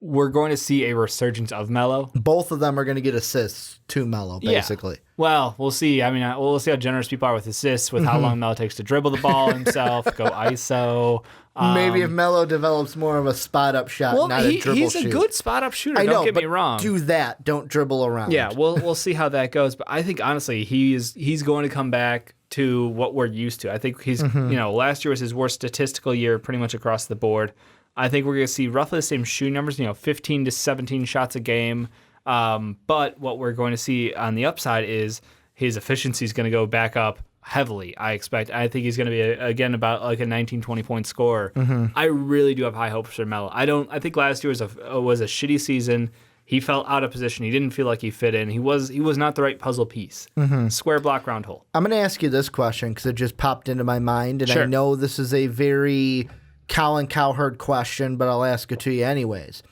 we're going to see a resurgence of Melo. Both of them are going to get assists to Melo, basically. Yeah. Well, we'll see. I mean, we'll see how generous people are with assists, with how long Melo takes to dribble the ball himself, go ISO. Maybe if Melo develops more of a spot-up shot, not a dribble shoot. He's a good spot-up shooter, I know, don't get me wrong. Do that. Don't dribble around. Yeah, we'll see how that goes. But I think, honestly, he's going to come back to what we're used to. I think he's, last year was his worst statistical year pretty much across the board. I think we're going to see roughly the same shooting numbers, 15 to 17 shots a game. But what we're going to see on the upside is his efficiency is going to go back up heavily, I expect. I think he's going to be, again, about like a 19, 20-point scorer. I really do have high hopes for Melo. I think last year was a shitty season. He fell out of position. He didn't feel like he fit in. He was not the right puzzle piece. Square block, round hole. I'm going to ask you this question because it just popped into my mind, and Sure. I know this is a very Colin Cowherd question, but I'll ask it to you anyways.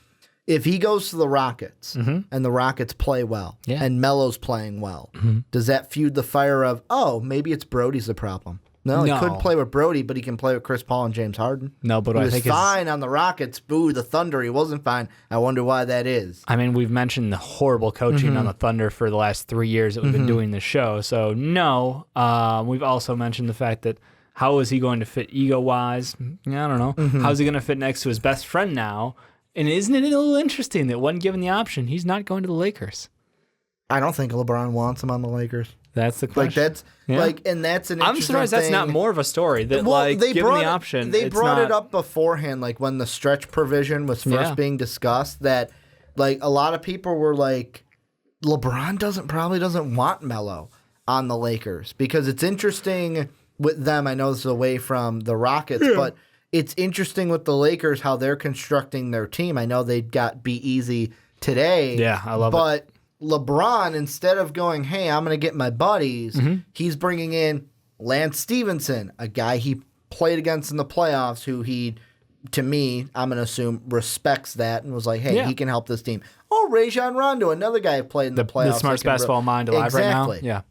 If he goes to the Rockets and the Rockets play well and Melo's playing well, does that feud the fire of, maybe it's Brody's the problem? No, he couldn't play with Brody, but he can play with Chris Paul and James Harden. No, but he I was think fine on the Rockets. Boo, the Thunder, he wasn't fine. I wonder why that is. I mean, we've mentioned the horrible coaching on the Thunder for the last 3 years that we've been doing this show. So, no. We've also mentioned the fact that how is he going to fit ego-wise? I don't know. How's he going to fit next to his best friend now? And isn't it a little interesting that when given the option, he's not going to the Lakers? I don't think LeBron wants him on the Lakers. That's the question. And that's an interesting I'm surprised that's not more of a story. That given the option, they brought it up beforehand, like when the stretch provision was first being discussed. That like a lot of people were like, LeBron probably doesn't want Melo on the Lakers because it's interesting with them. I know this is away from the Rockets, but it's interesting with the Lakers how they're constructing their team. I know they got Be Easy today. Yeah, I love it. But LeBron, instead of going, hey, I'm going to get my buddies, he's bringing in Lance Stevenson, a guy he played against in the playoffs who he, to me, I'm going to assume, respects that and was like, hey, he can help this team. Oh, Rajon Rondo, another guy who played in the playoffs. The smartest basketball mind alive right now. Yeah.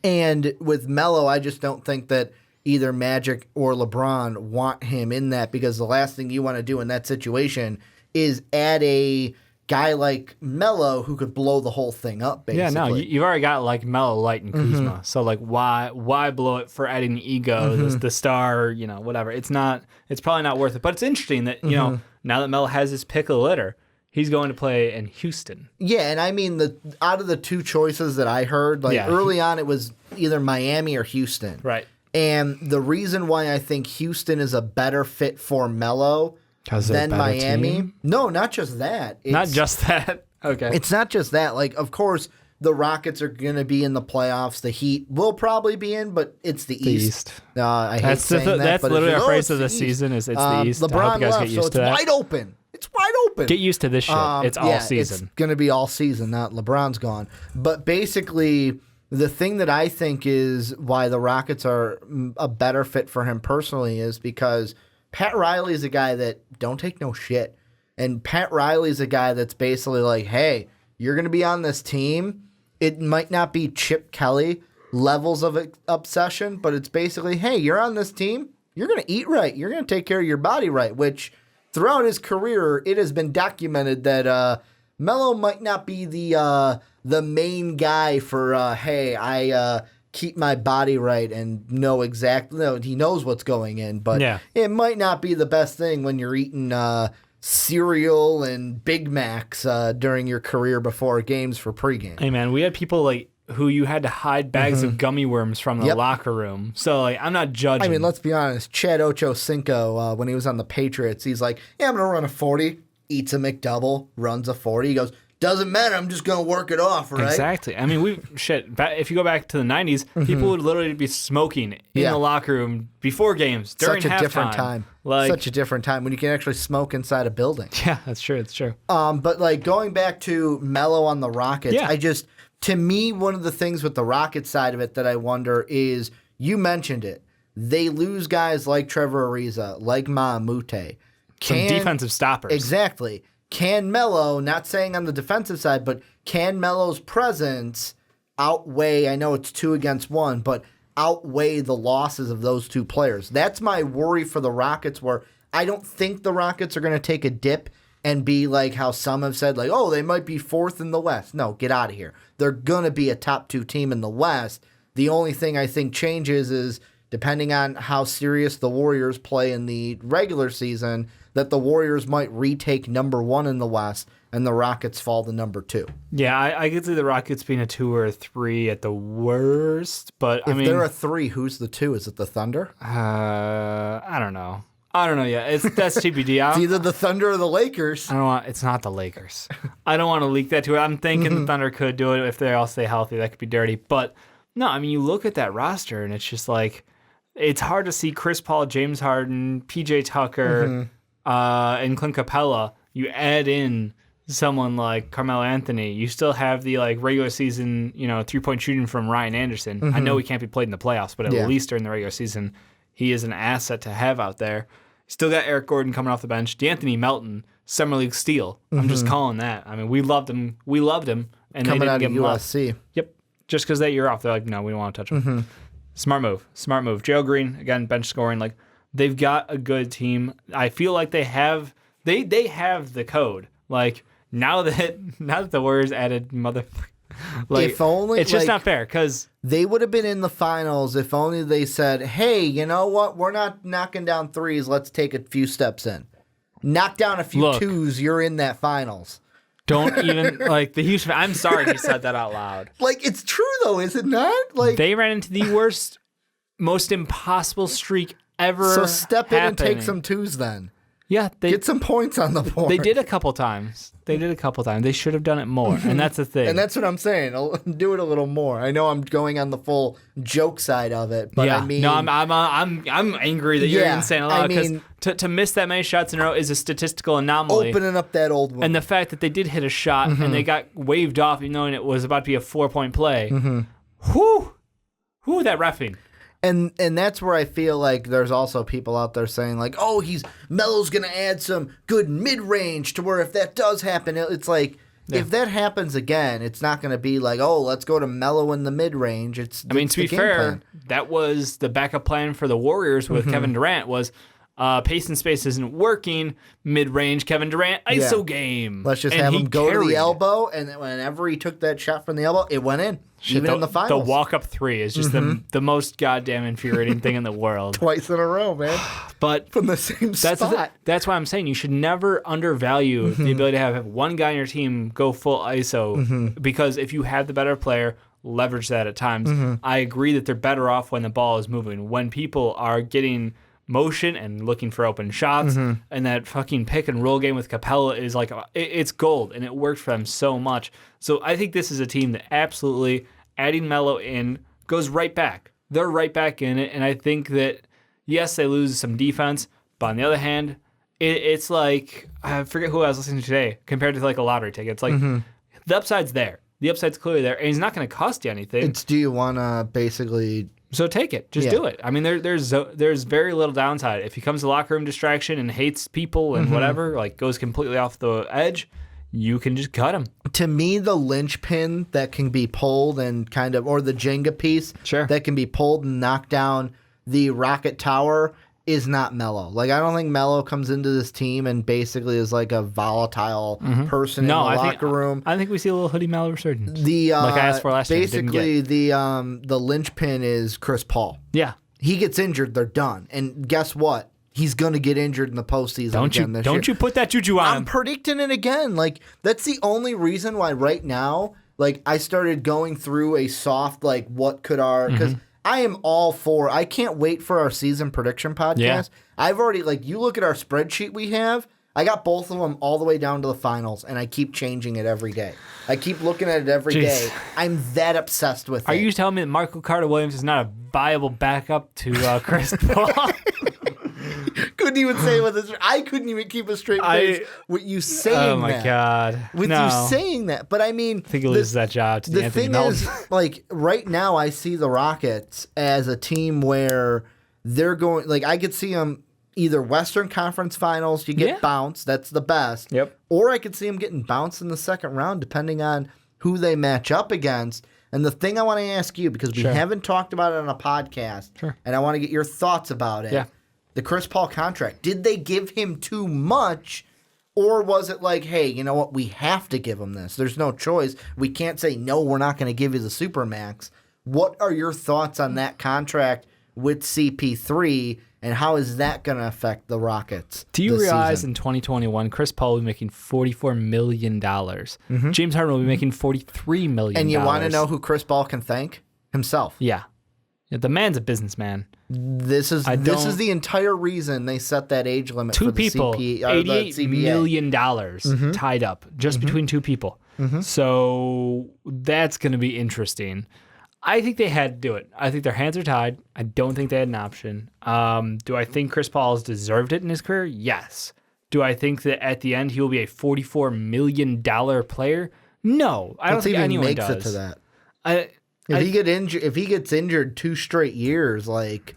And with Melo, I just don't think that either Magic or LeBron want him in that because the last thing you want to do in that situation is add a guy like Melo who could blow the whole thing up, basically. Yeah, no, you've already got like Melo, Light, and Kuzma. So like, why blow it for adding ego, the star, whatever. It's probably not worth it. But it's interesting that now that Melo has his pick of the litter, he's going to play in Houston. Yeah, and I mean, out of the two choices that I heard, early on, it was either Miami or Houston. Right. And the reason why I think Houston is a better fit for Melo than Miami. Team? No, not just that. Not just that. Okay. It's not just that. Like, of course, the Rockets are going to be in the playoffs. The Heat will probably be in, but it's the East. I hate saying that. That's but literally our phrase of the season is it's the East. LeBron I hope you guys left, get used so to that. It's wide open. It's wide open. Get used to this shit. It's all season. It's going to be all season, not LeBron's gone. But basically, the thing that I think is why the Rockets are a better fit for him personally is because Pat Riley is a guy that don't take no shit. And Pat Riley is a guy that's basically like, hey, you're going to be on this team. It might not be Chip Kelly levels of obsession, but it's basically, hey, you're on this team. You're going to eat right. You're going to take care of your body right, which throughout his career, it has been documented that Melo might not be the main guy for, hey, I keep my body right and know exactly. No, he knows what's going in, but it might not be the best thing when you're eating cereal and Big Macs during your career before games for pregame. Hey, man, we had people like who you had to hide bags of gummy worms from the locker room. So, like, I'm not judging. I mean, let's be honest. Chad Ochocinco, when he was on the Patriots, he's like, yeah, I'm going to run a 40, eats a McDouble, runs a 40. He goes, doesn't matter. I'm just going to work it off, right? Exactly. I mean, if you go back to the 90s, people would literally be smoking in the locker room before games, during halftime. Such a different time. Such a different time when you can actually smoke inside a building. Yeah, that's true. It's true. But, like, going back to Melo on the Rockets, to me, one of the things with the Rockets side of it that I wonder is, you mentioned it, they lose guys like Trevor Ariza, like Maamute. Some defensive stoppers. Exactly. Can Melo, not saying on the defensive side, but can Melo's presence outweigh, I know it's 2 against 1, but outweigh the losses of those two players? That's my worry for the Rockets, where I don't think the Rockets are going to take a dip and be like how some have said, like, oh, they might be 4th in the West. No, get out of here. They're going to be a top 2 team in the West. The only thing I think changes is, depending on how serious the Warriors play in the regular season, that the Warriors might retake number 1 in the West and the Rockets fall to number 2. Yeah, I could see the Rockets being a 2 or a 3 at the worst, but if they're a 3, who's the 2? Is it the Thunder? I don't know. Yeah, that's TBD. It's either the Thunder or the Lakers. It's not the Lakers. I don't want to leak that to it. I'm thinking the Thunder could do it if they all stay healthy. That could be dirty. But no, I mean, you look at that roster and it's just like, it's hard to see Chris Paul, James Harden, PJ Tucker, and Clint Capella. You add in someone like Carmelo Anthony. You still have the like regular season, 3-point shooting from Ryan Anderson. I know he can't be played in the playoffs, but at least during the regular season, he is an asset to have out there. Still got Eric Gordon coming off the bench. D'Anthony Melton, Summer League steal. I'm just calling that. I mean, we loved him. And Coming they didn't out give of him USC. love. Yep. Just because that year off, they're like, no, we don't want to touch him. Smart move. Joe Green, again, bench scoring. Like, they've got a good team. I feel like they have the code. Like, now that the Warriors added like, if only it's just not fair because they would have been in the finals if only they said, "Hey, you know what? We're not knocking down threes. Let's take a few steps in. Knock down a few twos. You're in that finals." Don't even like the Houston. I'm sorry he said that out loud. Like, it's true though, is it not? Like, they ran into the worst, most impossible streak ever. So step in and happening. take some twos then. Yeah, get some points on the board. They did a couple times. They should have done it more, and that's the thing. And that's what I'm saying. I'll do it a little more. I know I'm going on the full joke side of it, but I mean, no, I'm angry that you're even saying a lot because to miss that many shots in a row is a statistical anomaly. Opening up that old one, and the fact that they did hit a shot and they got waved off, even knowing it was about to be a 4-point play. Whoo, that reffing. And that's where I feel like there's also people out there saying like, oh, Melo's going to add some good mid-range to where if that does happen, it's like, if that happens again, it's not going to be like, oh, let's go to Melo in the mid-range. To be fair, that was the backup plan for the Warriors with Kevin Durant was pace and space isn't working, mid-range Kevin Durant, ISO game. Let's just have him go to the elbow, and then whenever he took that shot from the elbow, it went in. Even in the finals. The walk-up three is just the most goddamn infuriating thing in the world. Twice in a row, man. But from the same spot. That's why I'm saying you should never undervalue the ability to have one guy on your team go full ISO because if you have the better player, leverage that at times. I agree that they're better off when the ball is moving. When people are getting motion and looking for open shots, and that fucking pick and roll game with Capella is like, it's gold, and it worked for them so much. So I think this is a team that absolutely, adding Melo in, goes right back. They're right back in it, and I think that, yes, they lose some defense, but on the other hand, it's like, I forget who I was listening to today, compared to like a lottery ticket. It's like, the upside's there. The upside's clearly there, and he's not going to cost you anything. Do you want to basically... So take it. Just do it. I mean, there's very little downside. If he comes to locker room distraction and hates people and whatever, like goes completely off the edge, you can just cut him. To me, the linchpin that can be pulled and kind of, or the Jenga piece that can be pulled and knock down the Rocket Tower is not Melo. Like, I don't think Melo comes into this team and basically is like a volatile person in the locker room. I think we see a little hoodie Melo resurgence. Like I asked for last year. Basically, the linchpin is Chris Paul. Yeah. He gets injured, they're done. And guess what? He's going to get injured in the postseason again this year. Don't you put that juju on him. I'm predicting it again. Like, that's the only reason why right now, like, I started going through a soft, like, what could our... Because I am all for... I can't wait for our season prediction podcast. Yeah. I've already... Like, you look at our spreadsheet we have, I got both of them all the way down to the finals, and I keep changing it every day. I keep looking at it every day. I'm that obsessed with it. Are you telling me that Marco Carter-Williams is not a viable backup to Chris Paul? Couldn't even say it with his... I couldn't even keep a straight face with you saying that. Oh, my God. With you saying that. But, I mean... I think he loses that job to the Anthony Melton. The thing is, like, right now I see the Rockets as a team where they're going... Like, I could see them either Western Conference Finals, you get bounced, that's the best. Yep. Or I could see them getting bounced in the second round, depending on who they match up against. And the thing I want to ask you, because we haven't talked about it on a podcast, and I want to get your thoughts about it. Yeah. The Chris Paul contract. Did they give him too much, or was it like, hey, you know what? We have to give him this. There's no choice. We can't say, no, we're not going to give you the Supermax. What are your thoughts on that contract with CP3, and how is that going to affect the Rockets? Do you realize in 2021, Chris Paul will be making $44 million? James Harden will be making $43 million. And you want to know who Chris Paul can thank? Himself. Yeah. The man's a businessman. This is the entire reason they set that age limit for the $88 million tied up just between two people. So that's going to be interesting. I think they had to do it. I think their hands are tied. I don't think they had an option. Do I think Chris Paul has deserved it in his career? Yes. Do I think that at the end he will be a $44 million player? No. I don't think anyone does. Makes it to that. If he gets injured 2 straight years, like,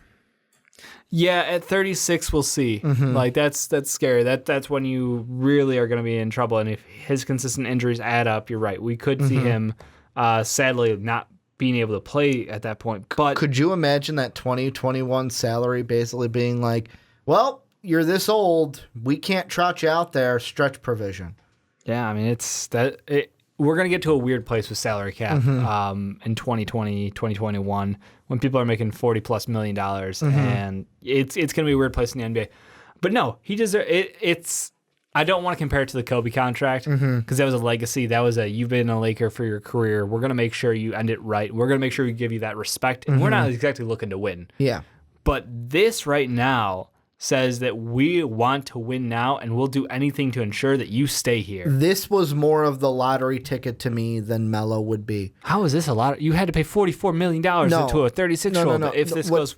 Yeah, at 36, we'll see. Like that's scary. That's when you really are going to be in trouble. And if his consistent injuries add up, you're right. We could see him, sadly, not being able to play at that point. But could you imagine that 2021 salary basically being like, well, you're this old, we can't trot you out there, stretch provision? Yeah, I mean, we're going to get to a weird place with salary cap in 2020, 2021, when people are making $40+ million, and it's going to be a weird place in the NBA. But no, he deserves it. I don't want to compare it to the Kobe contract because that was a legacy. That was you've been a Laker for your career. We're going to make sure you end it right. We're going to make sure we give you that respect. And we're not exactly looking to win. Yeah. But this right now says that we want to win now, and we'll do anything to ensure that you stay here. This was more of the lottery ticket to me than Melo would be. How is this a lot? You had to pay $44 million to a 36-year-old. No. If this goes...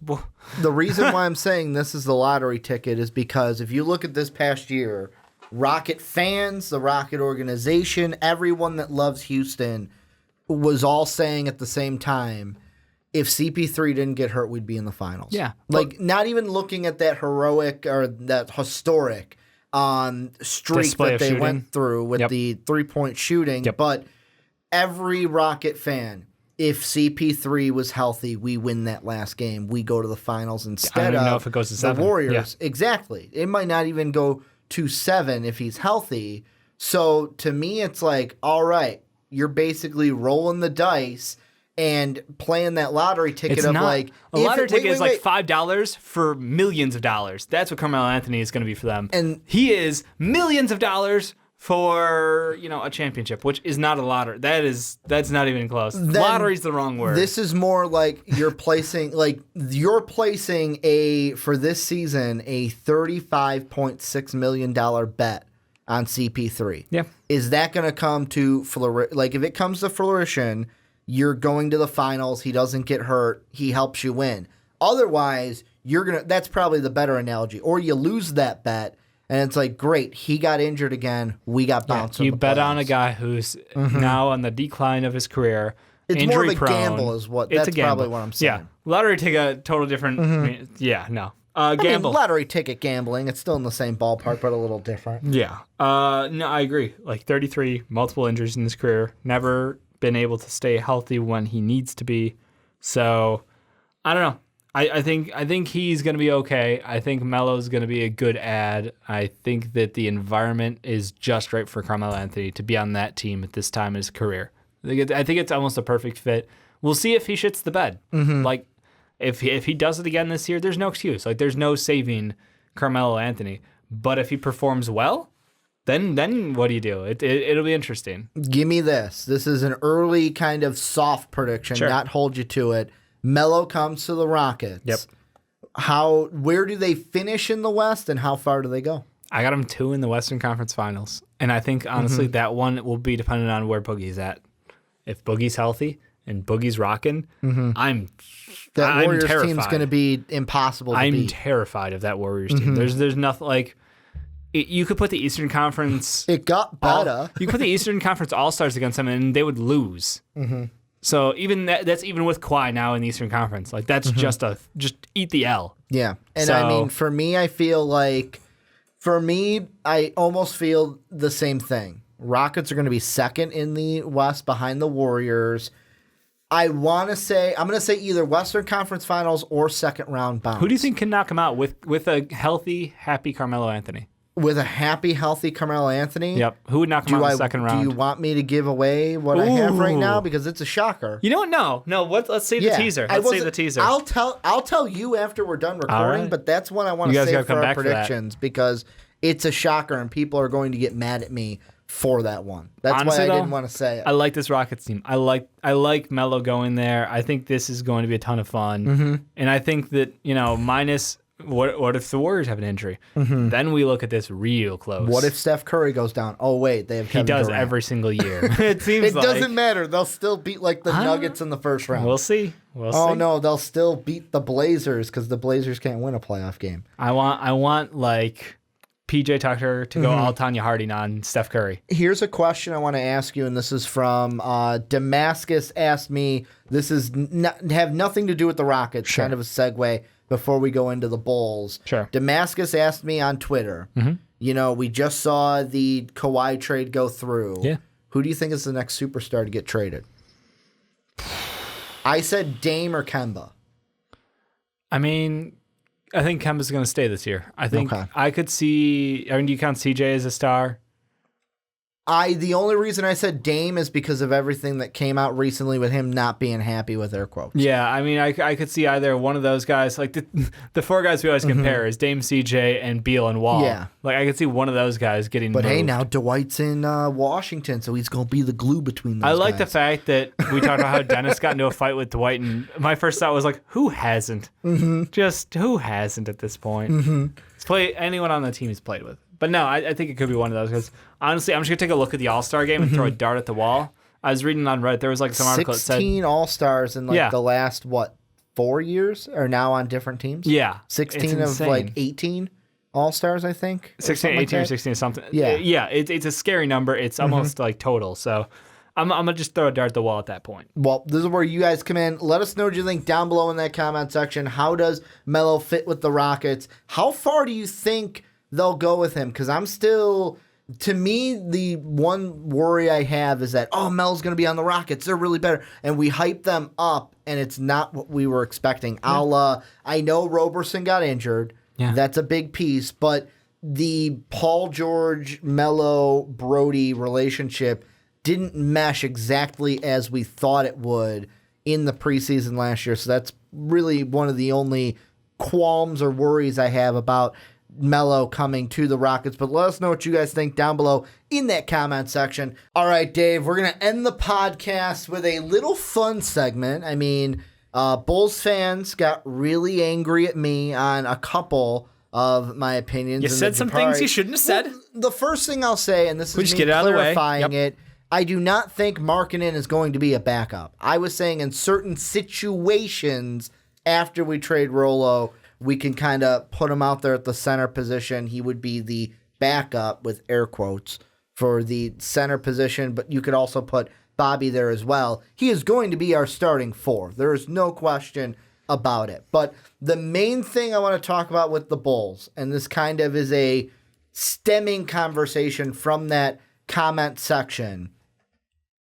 The reason why I'm saying this is the lottery ticket is because if you look at this past year, Rocket fans, the Rocket organization, everyone that loves Houston was all saying at the same time, if CP3 didn't get hurt, we'd be in the finals. Yeah. Like, not even looking at that heroic or that historic streak Display that they shooting. went through with the three-point shooting, but every Rocket fan, if CP3 was healthy, we win that last game. We go to the finals instead I don't even of know if it goes to the 7. Warriors. Yeah. Exactly. It might not even go to 7 if he's healthy. So to me, it's like, all right, you're basically rolling the dice and playing that lottery ticket It's of not. like... A lottery ticket is like $5 for millions of dollars. That's what Carmelo Anthony is going to be for them. And he is millions of dollars for, a championship, which is not a lottery. That's not even close. Lottery's the wrong word. This is more like you're placing for this season a $35.6 million bet on CP3. Yeah. Is that going to come to like if it comes to fruition, you're going to the finals, he doesn't get hurt, he helps you win. Otherwise, that's probably the better analogy. Or you lose that bet and it's like, great, he got injured again, we got bounced. You bet on a guy who's now on the decline of his career. It's injury more of a prone. gamble that's probably what I'm saying. Yeah. Lottery ticket, total different. Gamble. Lottery ticket gambling, it's still in the same ballpark, but a little different. Yeah. No, I agree. Like 33, multiple injuries in his career, never been able to stay healthy when he needs to be. So, I don't know. I think he's going to be okay. I think Melo's going to be a good add. I think that the environment is just right for Carmelo Anthony to be on that team at this time in his career. I think it's almost a perfect fit. We'll see if he shits the bed. Like, if he does it again this year, there's no excuse. Like, there's no saving Carmelo Anthony. But if he performs well, then what do you do? It'll be interesting. Give me this. This is an early kind of soft prediction, not hold you to it. Melo comes to the Rockets. Yep. Where do they finish in the West, and how far do they go? I got them 2 in the Western Conference Finals. And I think, honestly, that one will be dependent on where Boogie's at. If Boogie's healthy and Boogie's rocking, I'm Warriors terrified. team's going to be impossible to beat. I'm terrified of that Warriors team. There's nothing like... You could put the Eastern Conference... It got better. You could put the Eastern Conference All-Stars against them, and they would lose. So even that's even with Kawhi now in the Eastern Conference. Like, that's just eat the L. Yeah. And I mean, for me, I feel like... I almost feel the same thing. Rockets are going to be second in the West behind the Warriors. I'm going to say either Western Conference Finals or second round bounce. Who do you think can knock them out with a healthy, happy Carmelo Anthony? With a happy, healthy Carmelo Anthony? Yep. Who would knock him out in the second round? Do you want me to give away what I have right now? Because it's a shocker. You know what? No. Let's save the teaser. Let's save the teaser. I'll tell you after we're done recording, right. but that's what I want to save for our predictions for because it's a shocker and people are going to get mad at me for that one. That's honestly, why I didn't want to say it. I like this Rockets team. I like Melo going there. I think this is going to be a ton of fun. And I think that, minus what if the Warriors have an injury? Then we look at this real close. What if Steph Curry goes down? Oh wait, they have Kevin Durant. Durant. Every single year. It seems it doesn't matter. They'll still beat like the Nuggets in the first round. We'll see. Oh no, they'll still beat the Blazers because the Blazers can't win a playoff game. I want like PJ Tucker to go all Tanya Harding on Steph Curry. Here's a question I want to ask you, and this is from Damascus asked me, this is have nothing to do with the Rockets, kind of a segue. before we go into the Bulls. Sure. Damascus asked me on Twitter, we just saw the Kawhi trade go through. Yeah. Who do you think is the next superstar to get traded? I said Dame or Kemba. I mean, I think Kemba's going to stay this year. I think I could see. I mean, do you count CJ as a star? The only reason I said Dame is because of everything that came out recently with him not being happy with air quotes. Yeah, I mean, I could see either one of those guys. Like the four guys we always compare is Dame, CJ, and Beal and Wall. Yeah. Like I could see one of those guys getting But moved. hey, now Dwight's in Washington, so he's going to be the glue between those I like guys. the fact that we talked about how Dennis got into a fight with Dwight, and my first thought was like, who hasn't? Just who hasn't at this point? He's played anyone on the team he's played with. But no, I think it could be one of those because honestly, I'm just going to take a look at the All-Star game and throw a dart at the wall. I was reading on Reddit, there was like some article that said 16 All-Stars in the last, 4 years are now on different teams? Yeah. 16 of 18 All-Stars, I think? 16, 18 or 16 or something. Yeah. Yeah, it's a scary number. It's almost like total. So I'm going to just throw a dart at the wall at that point. Well, this is where you guys come in. Let us know what you think down below in that comment section. How does Melo fit with the Rockets? How far do you think they'll go with him? Because I'm still, to me, the one worry I have is that, Melo's going to be on the Rockets. They're really better. And we hype them up, and it's not what we were expecting. Yeah. I know Roberson got injured. Yeah. That's a big piece. But the Paul George, Melo, Brody relationship didn't mesh exactly as we thought it would in the preseason last year. So that's really one of the only qualms or worries I have about Melo coming to the Rockets. But let us know what you guys think down below in that comment section. All right, Dave, we're going to end the podcast with a little fun segment. I mean, Bulls fans got really angry at me on a couple of my opinions. You said some things you shouldn't have said. Well, the first thing I'll say, and this is me clarifying it, I do not think Markkanen is going to be a backup. I was saying in certain situations after we trade Rolo, we can kind of put him out there at the center position. He would be the backup, with air quotes, for the center position, but you could also put Bobby there as well. He is going to be our starting four. There is no question about it. But the main thing I want to talk about with the Bulls, and this kind of is a stemming conversation from that comment section,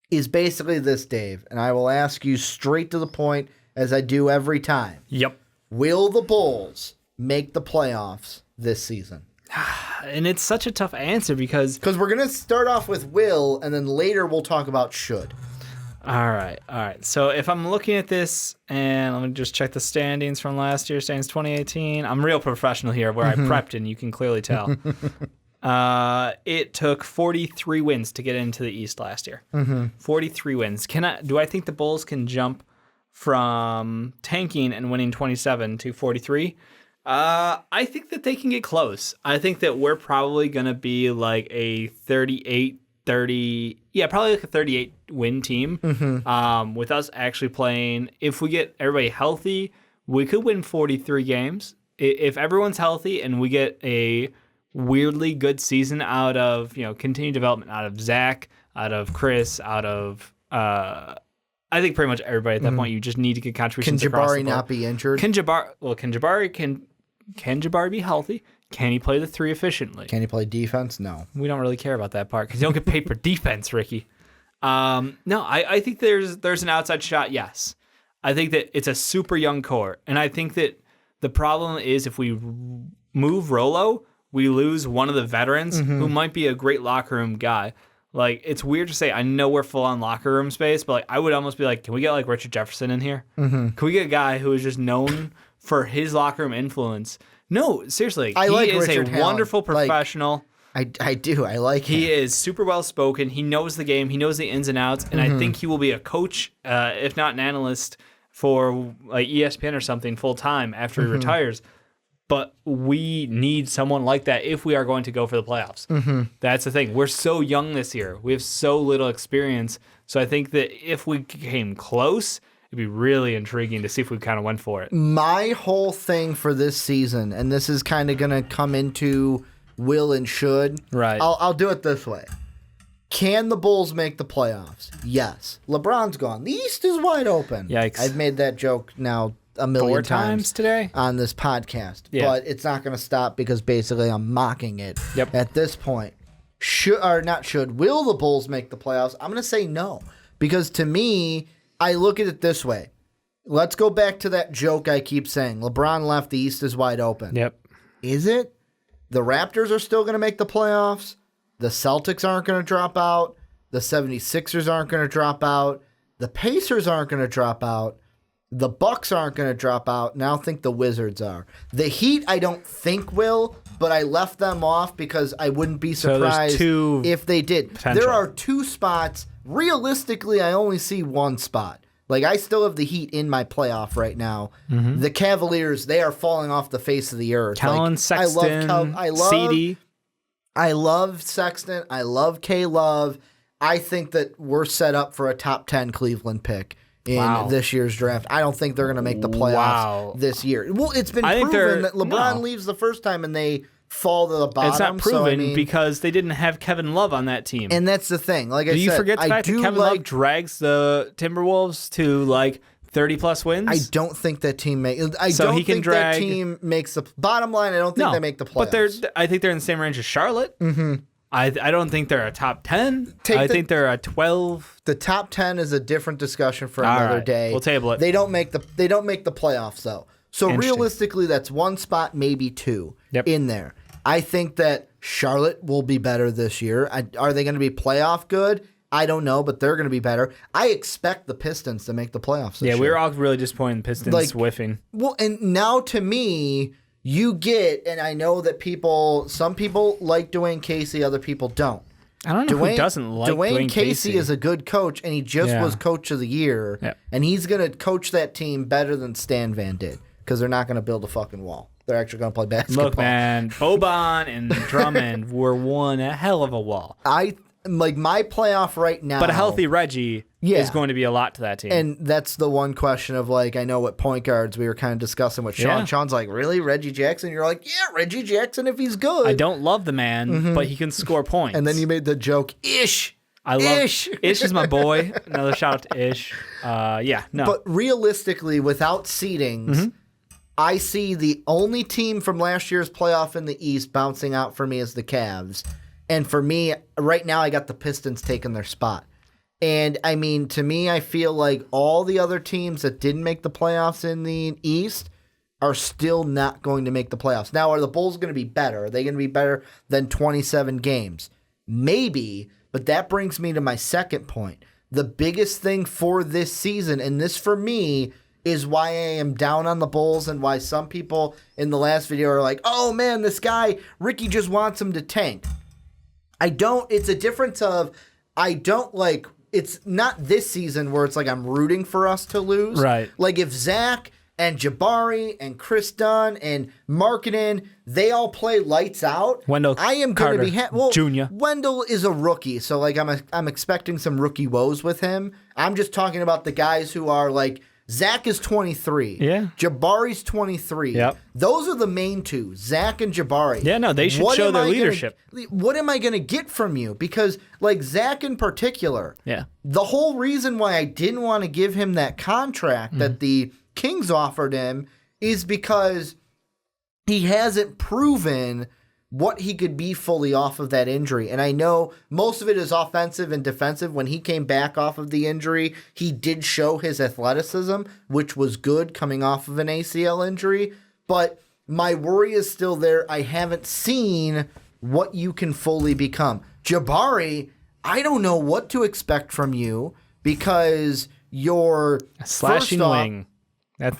is basically this, Dave, and I will ask you straight to the point as I do every time. Yep. Will the Bulls make the playoffs this season? And it's such a tough answer because we're going to start off with will, and then later we'll talk about should. All right. So if I'm looking at this, and let me just check the standings from last year, standings 2018. I'm real professional here where I prepped, and you can clearly tell. It took 43 wins to get into the East last year. 43 wins. Do I think the Bulls can jump from tanking and winning 27 to 43? I think that they can get close. I think that we're probably going to be like a 38, 30, probably like a 38 win team. With us actually playing, if we get everybody healthy, we could win 43 games. If everyone's healthy and we get a weirdly good season out of, continued development out of Zach, out of Chris, out of, I think pretty much everybody at that point. You just need to get contributions across the board. Can Jabari not be injured? Can Jabari be healthy? Can he play the three efficiently? Can he play defense? No. We don't really care about that part because you don't get paid for defense, Ricky. No, I think there's an outside shot, yes. I think that it's a super young core, and I think that the problem is if we move Rolo, we lose one of the veterans who might be a great locker room guy. Like, it's weird to say, I know we're full on locker room space, but I would almost be like, can we get like Richard Jefferson in here? Can we get a guy who is just known for his locker room influence? No, seriously. He is a wonderful professional. I do. I like him. He is super well spoken. He knows the game. He knows the ins and outs. And I think he will be a coach, if not an analyst, for like ESPN or something full time after he retires. But we need someone like that if we are going to go for the playoffs. That's the thing. We're so young this year. We have so little experience. So I think that if we came close, it'd be really intriguing to see if we kind of went for it. My whole thing for this season, and this is kind of going to come into will and should. Right. I'll do it this way. Can the Bulls make the playoffs? Yes. LeBron's gone. The East is wide open. Yikes. I've made that joke now a million 4 times today on this podcast. Yeah. But it's not going to stop because basically I'm mocking it at this point. Will the Bulls make the playoffs? I'm going to say no. Because to me, I look at it this way. Let's go back to that joke I keep saying. LeBron left, the East is wide open. Yep. Is it? The Raptors are still going to make the playoffs. The Celtics aren't going to drop out. The 76ers aren't going to drop out. The Pacers aren't going to drop out. The Bucks aren't going to drop out. And I don't think the Wizards are. The Heat, I don't think will, but I left them off because I wouldn't be surprised if they did. Potential. There are 2 spots. Realistically, I only see 1 spot. Like, I still have the Heat in my playoff right now. Mm-hmm. The Cavaliers, they are falling off the face of the earth. Kellen, Sexton, CD. I love Sexton. I love K-Love. I think that we're set up for a top 10 Cleveland pick in this year's draft. I don't think they're going to make the playoffs this year. Well, it's been proven that LeBron leaves the first time and they fall to the bottom. It's not proven because they didn't have Kevin Love on that team. And that's the thing. Like do you forget the fact that Kevin Love drags the Timberwolves to like 30-plus wins? I don't think that team makes that team makes the bottom line. I don't think they make the playoffs. But I think they're in the same range as Charlotte. Mm-hmm. I don't think they're a top 10. I think they're a 12. The top 10 is a different discussion for another day. We'll table it. They don't make the playoffs though. So realistically, that's 1 spot, maybe 2 in there. I think that Charlotte will be better this year. Are they going to be playoff good? I don't know, but they're going to be better. I expect the Pistons to make the playoffs this year. We were all really disappointed in the Pistons whiffing. Well, and now to me, you get, and I know that some people like Dwayne Casey, other people don't. I don't know who doesn't like Dwayne Casey is a good coach, and he just was Coach of the Year, and he's going to coach that team better than Stan Van did because they're not going to build a fucking wall. They're actually going to play basketball. Look, man, Boban and Drummond were one hell of a wall. My playoff right now. But a healthy Reggie is going to be a lot to that team. And that's the one question of I know what point guards we were kind of discussing with Sean. Yeah. Sean's like, really? Reggie Jackson? You're like, yeah, Reggie Jackson if he's good. I don't love the man, but he can score points. And then you made the joke, Ish. I love Ish. Ish is my boy. Another shout out to Ish. But realistically, without seedings, I see the only team from last year's playoff in the East bouncing out for me is the Cavs. And for me, right now, I got the Pistons taking their spot. And, I mean, to me, I feel like all the other teams that didn't make the playoffs in the East are still not going to make the playoffs. Now, are the Bulls going to be better? Are they going to be better than 27 games? Maybe, but that brings me to my second point. The biggest thing for this season, and this for me, is why I am down on the Bulls and why some people in the last video are like, oh man, this guy, Ricky just wants him to tank. It's a difference of, it's not this season where it's like I'm rooting for us to lose. Right. Like if Zach and Jabari and Chris Dunn and Markkanen, they all play lights out. Wendell I am going to be Jr. Wendell is a rookie, so I'm expecting some rookie woes with him. I'm just talking about the guys who are like, Zach is 23. Yeah. Jabari's 23. Yep. Those are the main two, Zach and Jabari. Yeah, no, they should show their leadership. What am I going to get from you? Because, Zach in particular, the whole reason why I didn't want to give him that contract that the Kings offered him is because he hasn't proven what he could be fully off of that injury. And I know most of it is offensive and defensive. When he came back off of the injury, he did show his athleticism, which was good coming off of an ACL injury. But my worry is still there. I haven't seen what you can fully become. Jabari, I don't know what to expect from you because you're a slashing wing.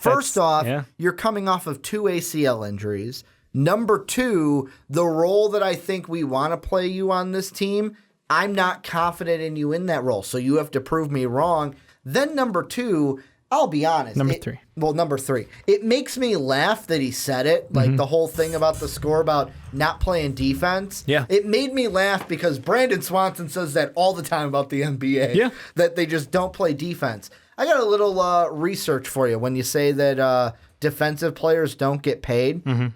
First off, you're coming off of 2 ACL injuries. Number 2, the role that I think we want to play you on this team, I'm not confident in you in that role, so you have to prove me wrong. Then number 2, I'll be honest. Number 3. It makes me laugh that he said it, the whole thing about the score about not playing defense. Yeah. It made me laugh because Brandon Swanson says that all the time about the NBA, that they just don't play defense. I got a little research for you when you say that defensive players don't get paid.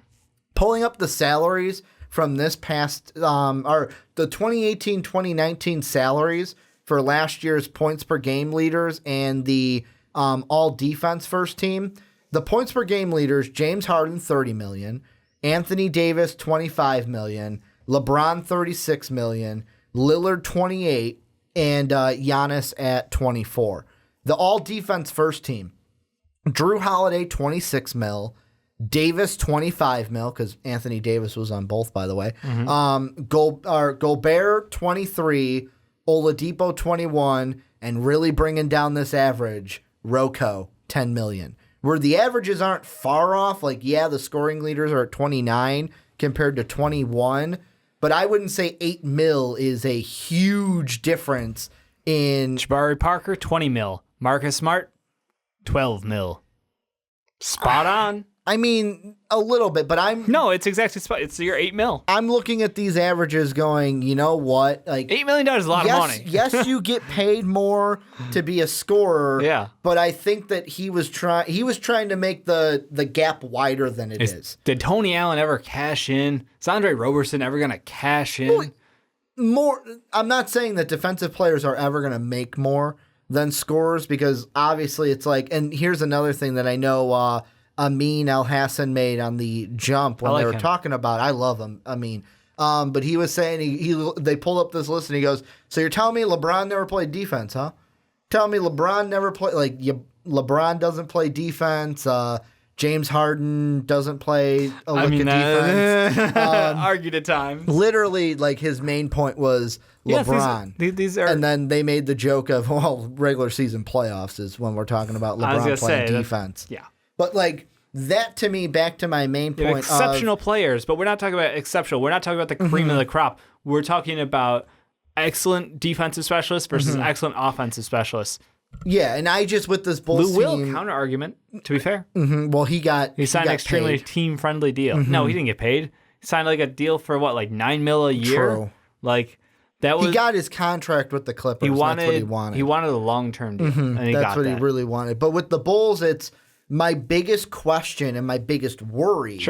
Pulling up the salaries from this past, or the 2018-2019 salaries for last year's points per game leaders and the all defense first team. The points per game leaders, James Harden, 30 million. Anthony Davis, 25 million. LeBron, 36 million. Lillard, 28. And Giannis at 24. The all-defense first team. Drew Holiday, 26 mil. Davis, 25 mil, because Anthony Davis was on both, by the way. Gobert, 23. Oladipo, 21. And really bringing down this average, Rocco, 10 million. Where the averages aren't far off. Like, yeah, the scoring leaders are at 29 compared to 21. But I wouldn't say 8 mil is a huge difference in... Jabari Parker, 20 mil. Marcus Smart, 12 mil. Spot on. I mean, a little bit, but No, it's exactly spot. It's your 8 mil. I'm looking at these averages going, you know what? Like $8 million is a lot of money. Yes, you get paid more to be a scorer. Yeah. But I think that he was trying to make the gap wider than it is. Did Tony Allen ever cash in? Is Andre Roberson ever going to cash in? More. I'm not saying that defensive players are ever going to make more than scorers, because obviously it's like, and here's another thing that I know Amin Al-Hassan made on the Jump when they were talking about. I love him, Amin. But he was saying, they pulled up this list and he goes, so you're telling me LeBron never played defense, huh? Telling me LeBron never played, LeBron doesn't play defense. James Harden doesn't play a lick of defense. Argued at times. Literally, like, his main point was LeBron. These are, and then they made the joke of, well, regular season playoffs is when we're talking about LeBron playing defense. Yeah. But, like, that to me, back to my main point. Exceptional players, but we're not talking about exceptional. We're not talking about the cream of the crop. We're talking about excellent defensive specialists versus excellent offensive specialists. Yeah, and I just, with this Bulls Lou Will, team... counter argument, to be fair. Well, he signed an extremely team-friendly deal. No, he didn't get paid. He signed like a deal for what, like $9 million a year? True. Like, that was... He got his contract with the Clippers. That's what he wanted. He wanted a long-term deal, and he got that. That's what he really wanted. But with the Bulls, it's my biggest question and my biggest worry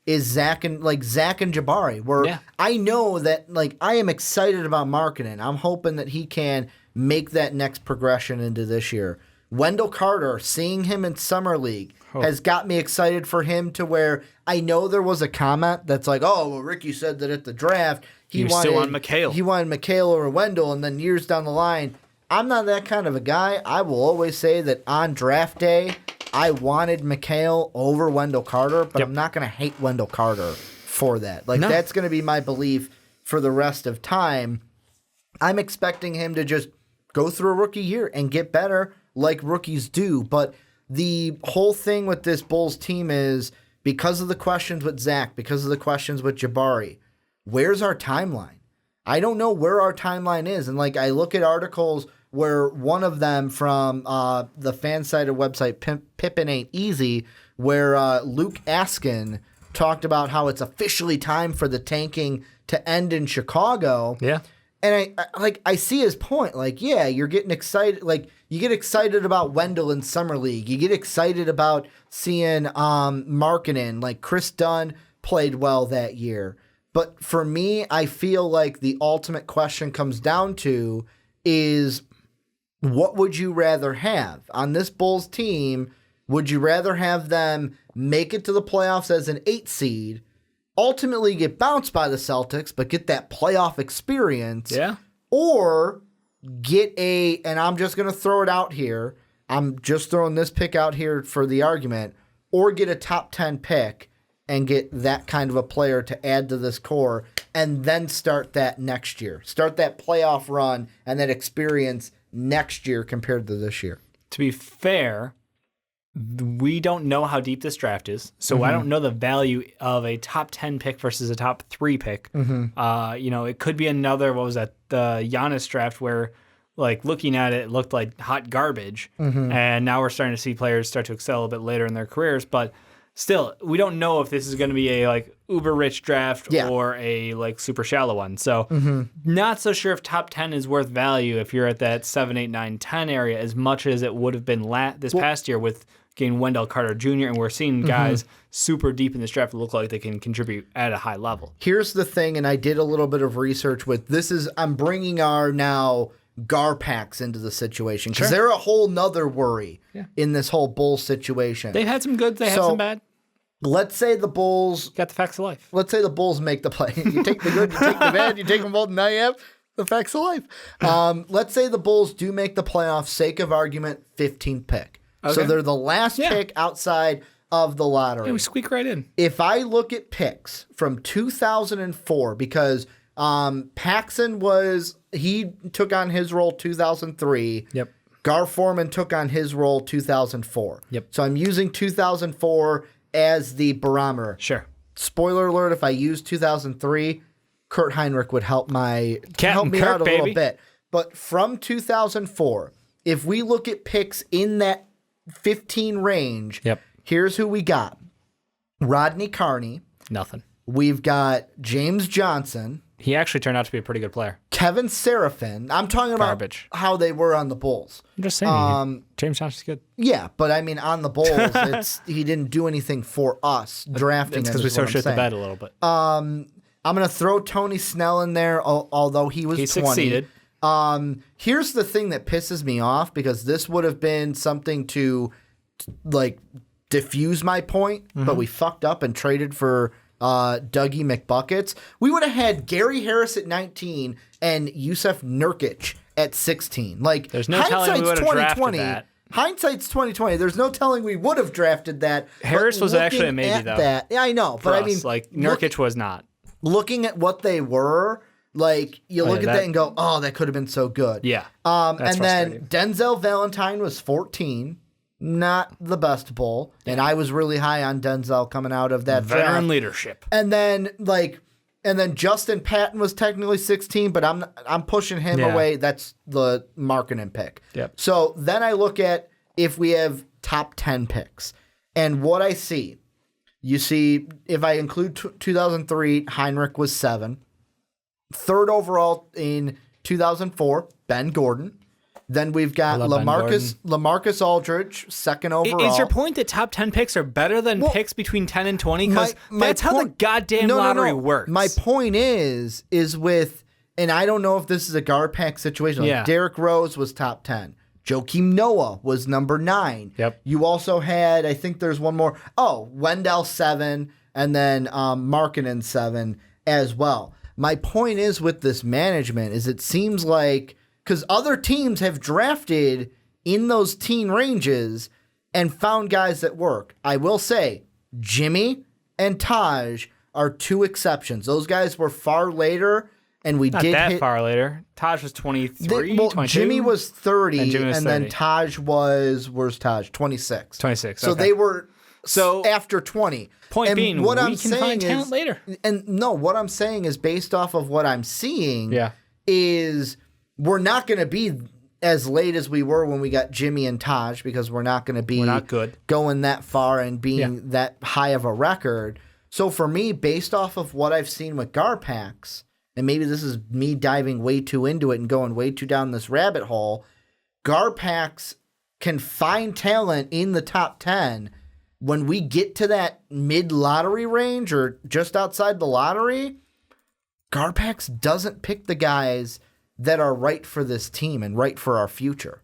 is Zach and Jabari, where I know that, like, I am excited about marketing. I'm hoping that he can make that next progression into this year. Wendell Carter, seeing him in Summer League has got me excited for him, to where I know there was a comment that's like, oh, well, Ricky said that at the draft he wanted still on McHale. He wanted McHale over Wendell, and then years down the line, I'm not that kind of a guy. I will always say that on draft day, I wanted McHale over Wendell Carter, but I'm not going to hate Wendell Carter for that. Like, that's going to be my belief for the rest of time. I'm expecting him to just go through a rookie year and get better like rookies do. But the whole thing with this Bulls team is, because of the questions with Zach, because of the questions with Jabari, where's our timeline? I don't know where our timeline is. And, like, I look at articles where one of them from the fan-sided website Pippin Ain't Easy, where Luke Askin talked about how it's officially time for the tanking to end in Chicago. Yeah. And I see his point. Like, yeah, you're getting excited. Like, you get excited about Wendell in Summer League. You get excited about seeing Markkanen. Like, Chris Dunn played well that year. But for me, I feel like the ultimate question comes down to is, what would you rather have on this Bulls team? Would you rather have them make it to the playoffs as an 8 seed, ultimately get bounced by the Celtics, but get that playoff experience? Yeah. Or get and I'm just going to throw it out here. I'm just throwing this pick out here for the argument, or get a top 10 pick and get that kind of a player to add to this core, and then start that next year. Start that playoff run and that experience next year compared to this year. To be fair, we don't know how deep this draft is, so I don't know the value of a top 10 pick versus a top 3 pick. It could be another, what was that, the Giannis draft, where, like, looking at it, it looked like hot garbage, and now we're starting to see players start to excel a bit later in their careers, but still, we don't know if this is going to be a, like, uber rich draft or a, like, super shallow one. So not so sure if top 10 is worth value if you're at that 7, 8, 9, 10 area as much as it would have been this past year with getting Wendell Carter Jr. And we're seeing guys super deep in this draft look like they can contribute at a high level. Here's the thing, and I did a little bit of research with this. I'm bringing our now Garpax into the situation because they're a whole nother worry in this whole Bulls situation. They've had some good, they had some bad. Let's say the Bulls... Got the facts of life. Let's say the Bulls make the play. You take the good, you take the bad, you take them both, and now you have the facts of life. Let's say the Bulls do make the playoffs, sake of argument, 15th pick. Okay. So they're the last pick outside of the lottery. Yeah, we squeak right in. If I look at picks from 2004, because Paxson he took on his role 2003. Yep. Gar Forman took on his role 2004. Yep. So I'm using 2004 as the barometer. Sure. Spoiler alert, if I use 2003, Kurt Heinrich would help me out a little bit. But from 2004, if we look at picks in that 15 range, here's who we got. Rodney Carney. Nothing. We've got James Johnson. He actually turned out to be a pretty good player. Kevin Seraphin. I'm talking about how they were on the Bulls. I'm just saying, James Johnson's good. Yeah, but I mean, on the Bulls, he didn't do anything for us drafting. It's because we so shit the bed a little bit. I'm going to throw Tony Snell in there, although he was 20. Succeeded. Here's the thing that pisses me off, because this would have been something to like diffuse my point, but we fucked up and traded for Dougie McBuckets. We would have had Gary Harris at 19 and Yusuf Nurkic at 16. Like, there's no telling we would have drafted that. Hindsight's 2020. There's no telling we would have drafted that. Harris was actually a maybe, though. Yeah, I know, but I mean, like Nurkic was not. Looking at what they were, like you look at that and go, "Oh, that could have been so good." Yeah. And then Denzel Valentine was 14. Not the best Bull, and I was really high on Denzel coming out of that veteran draft. leadership. And then Justin Patton was technically 16, but I'm pushing him away. That's the Markkanen pick. Yep. So then I look at if we have top 10 picks, and what I see, you see, if I include 2003, Heinrich was 7. Third overall in 2004, Ben Gordon. Then we've got LaMarcus Aldridge, second overall. Is your point that top 10 picks are better than picks between 10 and 20? Because that's how the goddamn lottery works. My point is with, and I don't know if this is a Garpax situation. Like Derrick Rose was top 10. Joakim Noah was number 9. Yep. You also had, I think there's one more. Oh, Wendell 7, and then Markkanen 7 as well. My point is with this management is it seems like, because other teams have drafted in those teen ranges and found guys that work. I will say, Jimmy and Taj are 2 exceptions. Those guys were far later, and we did Not that far later. Taj was 23, 22? Jimmy was 30, and then Taj where's Taj? 26. 26, So they were after 20. Point being, we can find talent later. And no, what I'm saying is based off of what I'm seeing is we're not going to be as late as we were when we got Jimmy and Taj, because we're not going to be going that far and being that high of a record. So for me, based off of what I've seen with Garpax, and maybe this is me diving way too into it and going way too down this rabbit hole, Garpax can find talent in the top 10. When we get to that mid-lottery range or just outside the lottery, Garpax doesn't pick the guys that are right for this team and right for our future.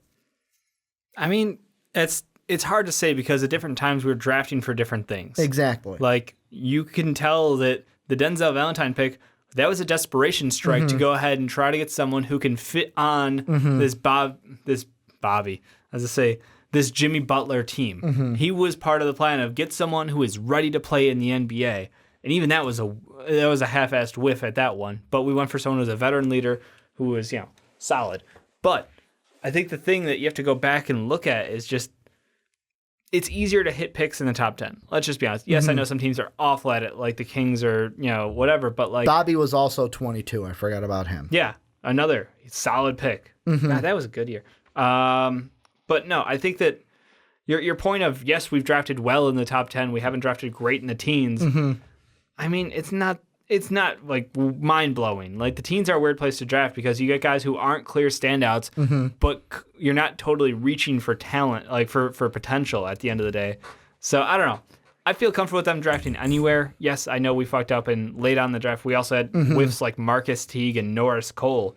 I mean, it's hard to say because at different times we're drafting for different things. Exactly. Like, you can tell that the Denzel Valentine pick, that was a desperation strike to go ahead and try to get someone who can fit on this Jimmy Butler team. He was part of the plan of get someone who is ready to play in the NBA. And even that was a half-assed whiff at that one. But we went for someone who was a veteran leader who was, solid. But I think the thing that you have to go back and look at is just, it's easier to hit picks in the top 10. Let's just be honest. Yes, I know some teams are awful at it, like the Kings or, whatever, but like... Bobby was also 22. I forgot about him. Yeah, another solid pick. God, that was a good year. But no, I think that your point of, yes, we've drafted well in the top 10. We haven't drafted great in the teens. I mean, it's not like mind-blowing. Like, the teens are a weird place to draft because you get guys who aren't clear standouts, but you're not totally reaching for talent, like for potential at the end of the day. So I don't know. I feel comfortable with them drafting anywhere. Yes, I know we fucked up and late on in the draft we also had whiffs like Marcus Teague and Norris Cole.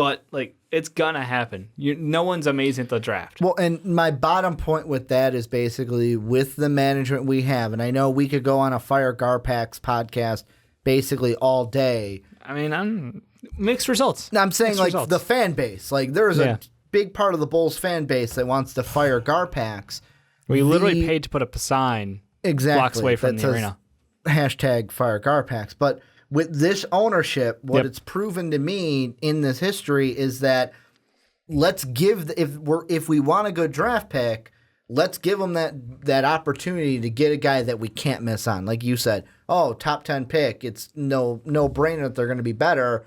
but like it's gonna happen. No one's amazing at the draft. Well, and my bottom point with that is basically with the management we have, and I know we could go on a Fire Garpax podcast basically all day. I mean, I'm mixed results. I'm saying mixed like results. the fan base. Like there's a big part of the Bulls fan base that wants to fire Garpax. We literally paid to put up a sign blocks away from the arena. Hashtag Fire Garpax. But with this ownership, what it's proven to me in this history is that let's give if we want a good draft pick, let's give them that opportunity to get a guy that we can't miss on. Like you said, top 10 pick, it's no brainer that they're going to be better.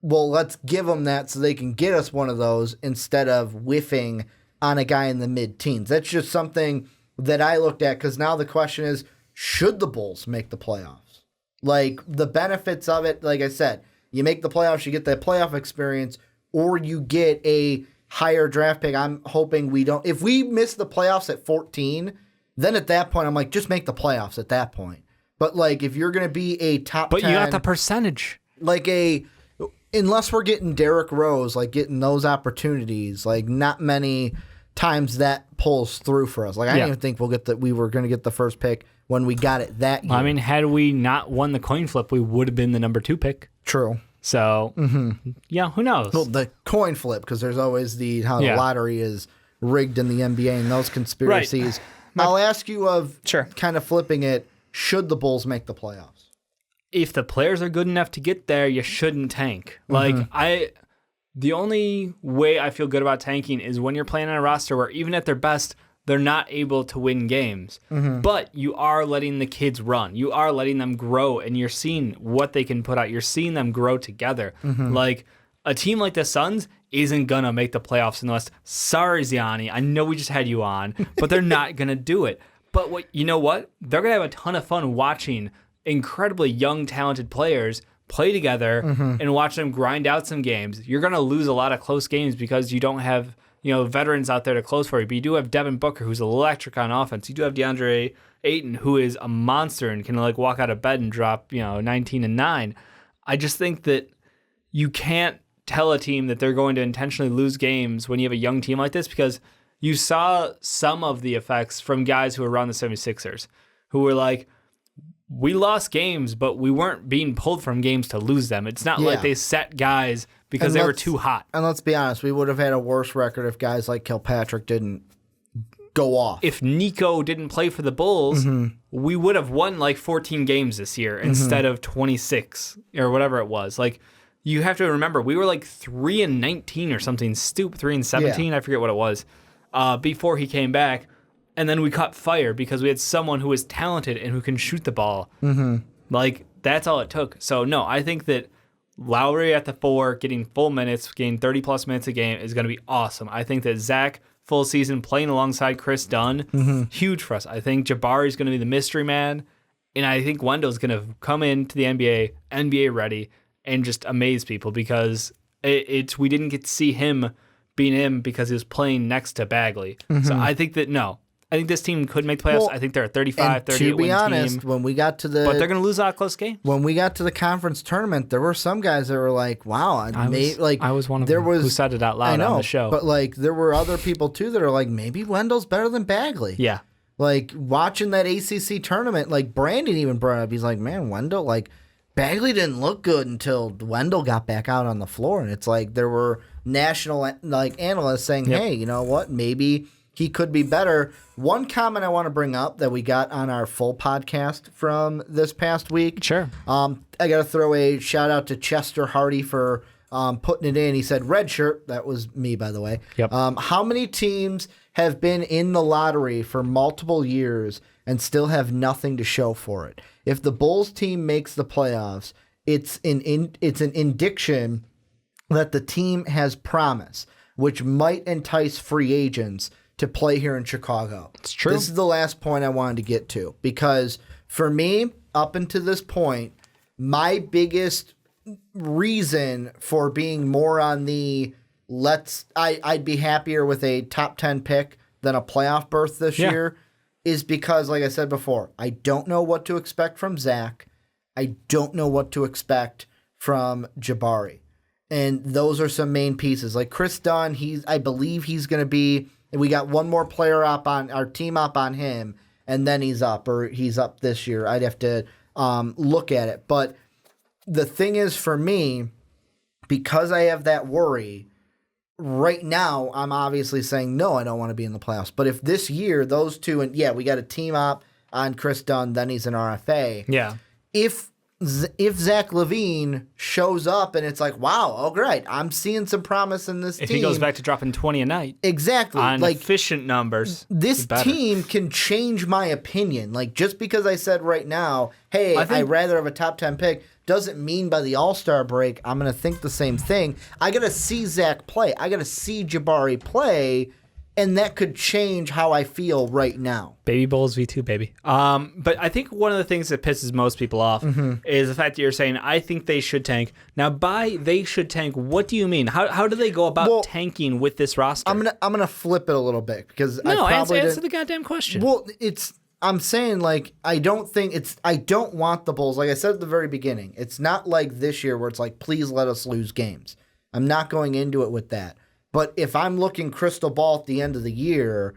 Well, let's give them that so they can get us one of those instead of whiffing on a guy in the mid-teens. That's just something that I looked at because now the question is, should the Bulls make the playoffs? Like, the benefits of it, like I said, you make the playoffs, you get that playoff experience, or you get a higher draft pick. I'm hoping we don't. If we miss the playoffs at 14, then at that point, I'm like, just make the playoffs at that point. But, like, if you're going to be a top 10. But you got the percentage. Like unless we're getting Derrick Rose, like getting those opportunities, like not many times that pulls through for us. Like I didn't even think we were going to get the first pick when we got it that year. I mean, had we not won the coin flip, we would have been the number 2 pick. True. So, yeah, who knows? Well, the coin flip, because there's always the lottery is rigged in the NBA and those conspiracies. Right. I'll ask you kind of flipping it, should the Bulls make the playoffs? If the players are good enough to get there, you shouldn't tank. The only way I feel good about tanking is when you're playing on a roster where even at their best, they're not able to win games. But you are letting the kids run. You are letting them grow, and you're seeing what they can put out. You're seeing them grow together. Like, a team like the Suns isn't going to make the playoffs unless, sorry, Zohnny, I know we just had you on, but they're not going to do it. But you know what? They're going to have a ton of fun watching incredibly young, talented players play together and watch them grind out some games. You're going to lose a lot of close games because you don't have veterans out there to close for you. But you do have Devin Booker, who's electric on offense. You do have DeAndre Ayton, who is a monster and can like walk out of bed and drop 19 and 9. I just think that you can't tell a team that they're going to intentionally lose games when you have a young team like this, because you saw some of the effects from guys who were around the 76ers who were like, we lost games, but we weren't being pulled from games to lose them. It's not like they set guys because they were too hot. And let's be honest, we would have had a worse record if guys like Kilpatrick didn't go off. If Nico didn't play for the Bulls, we would have won like 14 games this year instead of 26 or whatever it was. Like, you have to remember, we were like 3-19 or something stupid, 3-17, I forget what it was, before he came back. And then we caught fire because we had someone who was talented and who can shoot the ball. Like, that's all it took. So, no, I think that Lowry at the 4, getting full minutes, getting 30-plus minutes a game is going to be awesome. I think that Zach, full season, playing alongside Chris Dunn, huge for us. I think Jabari's going to be the mystery man. And I think Wendell's going to come into the NBA ready, and just amaze people because we didn't get to see him being him because he was playing next to Bagley. So I think that, I think this team could make the playoffs. I think they're a 35, 38 win team. To be honest, when we got to but they're going to lose a lot of close games. When we got to the conference tournament, there were some guys that were like, "Wow, I was one of them who said it out loud on the show." But like, there were other people too that are like, maybe Wendell's better than Bagley. Yeah. Like watching that ACC tournament, like Brandon even brought up, he's like, "Man, Wendell, like Bagley didn't look good until Wendell got back out on the floor," and it's like there were national like analysts saying, "Hey, you know what? Maybe he could be better." One comment I want to bring up that we got on our full podcast from this past week. Sure. I got to throw a shout out to Chester Hardy for putting it in. He said, "Red shirt." That was me, by the way. Yep. How many teams have been in the lottery for multiple years and still have nothing to show for it? If the Bulls team makes the playoffs, it's an indication that the team has promise, which might entice free agents to play here in Chicago. It's true. This is the last point I wanted to get to, because for me, up until this point, my biggest reason for being more on the I'd be happier with a top 10 pick than a playoff berth this year is because, like I said before, I don't know what to expect from Zach. I don't know what to expect from Jabari. And those are some main pieces. Like Chris Dunn, I believe he's going to be, and we got one more player up on our team up on him, and then he's up this year. I'd have to look at it. But the thing is for me, because I have that worry, right now I'm obviously saying, no, I don't want to be in the playoffs. But if this year, those two, and we got a team up on Chris Dunn, then he's an RFA. Yeah. If Zach LaVine shows up and it's like, wow, oh great, I'm seeing some promise in this team. If he goes back to dropping 20 a night. Exactly. On efficient numbers. This team can change my opinion. Like, just because I said right now, hey, I'd rather have a top 10 pick, doesn't mean by the All-Star break I'm going to think the same thing. I got to see Zach play. I got to see Jabari play. And that could change how I feel right now. Baby Bulls V2, baby. But I think one of the things that pisses most people off is the fact that you're saying, I think they should tank. Now, by they should tank, what do you mean? How do they go about tanking with this roster? I'm gonna flip it a little bit because answer the goddamn question. Well, I'm saying, like, I don't want the Bulls. Like I said at the very beginning, it's not like this year where it's like, please let us lose games. I'm not going into it with that. But if I'm looking crystal ball at the end of the year,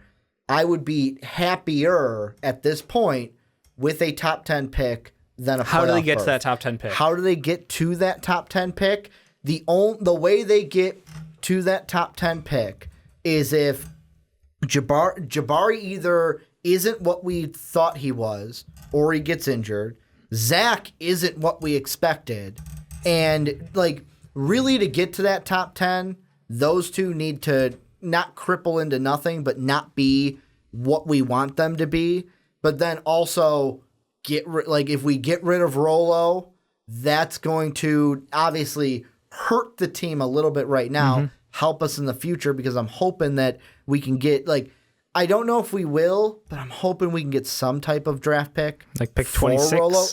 I would be happier at this point with a top 10 pick than a playoff How do they get berth. to that top 10 pick? How do they get to that top 10 pick? The way they get to that top 10 pick is if Jabari either isn't what we thought he was or he gets injured. Zach isn't what we expected. And, like, really to get to that top 10, those two need to not cripple into nothing, but not be what we want them to be. But then also if we get rid of Rolo, that's going to obviously hurt the team a little bit right now, help us in the future, because I'm hoping that we can get, like, I don't know if we will, but I'm hoping we can get some type of draft pick. Like pick 26? Rolo,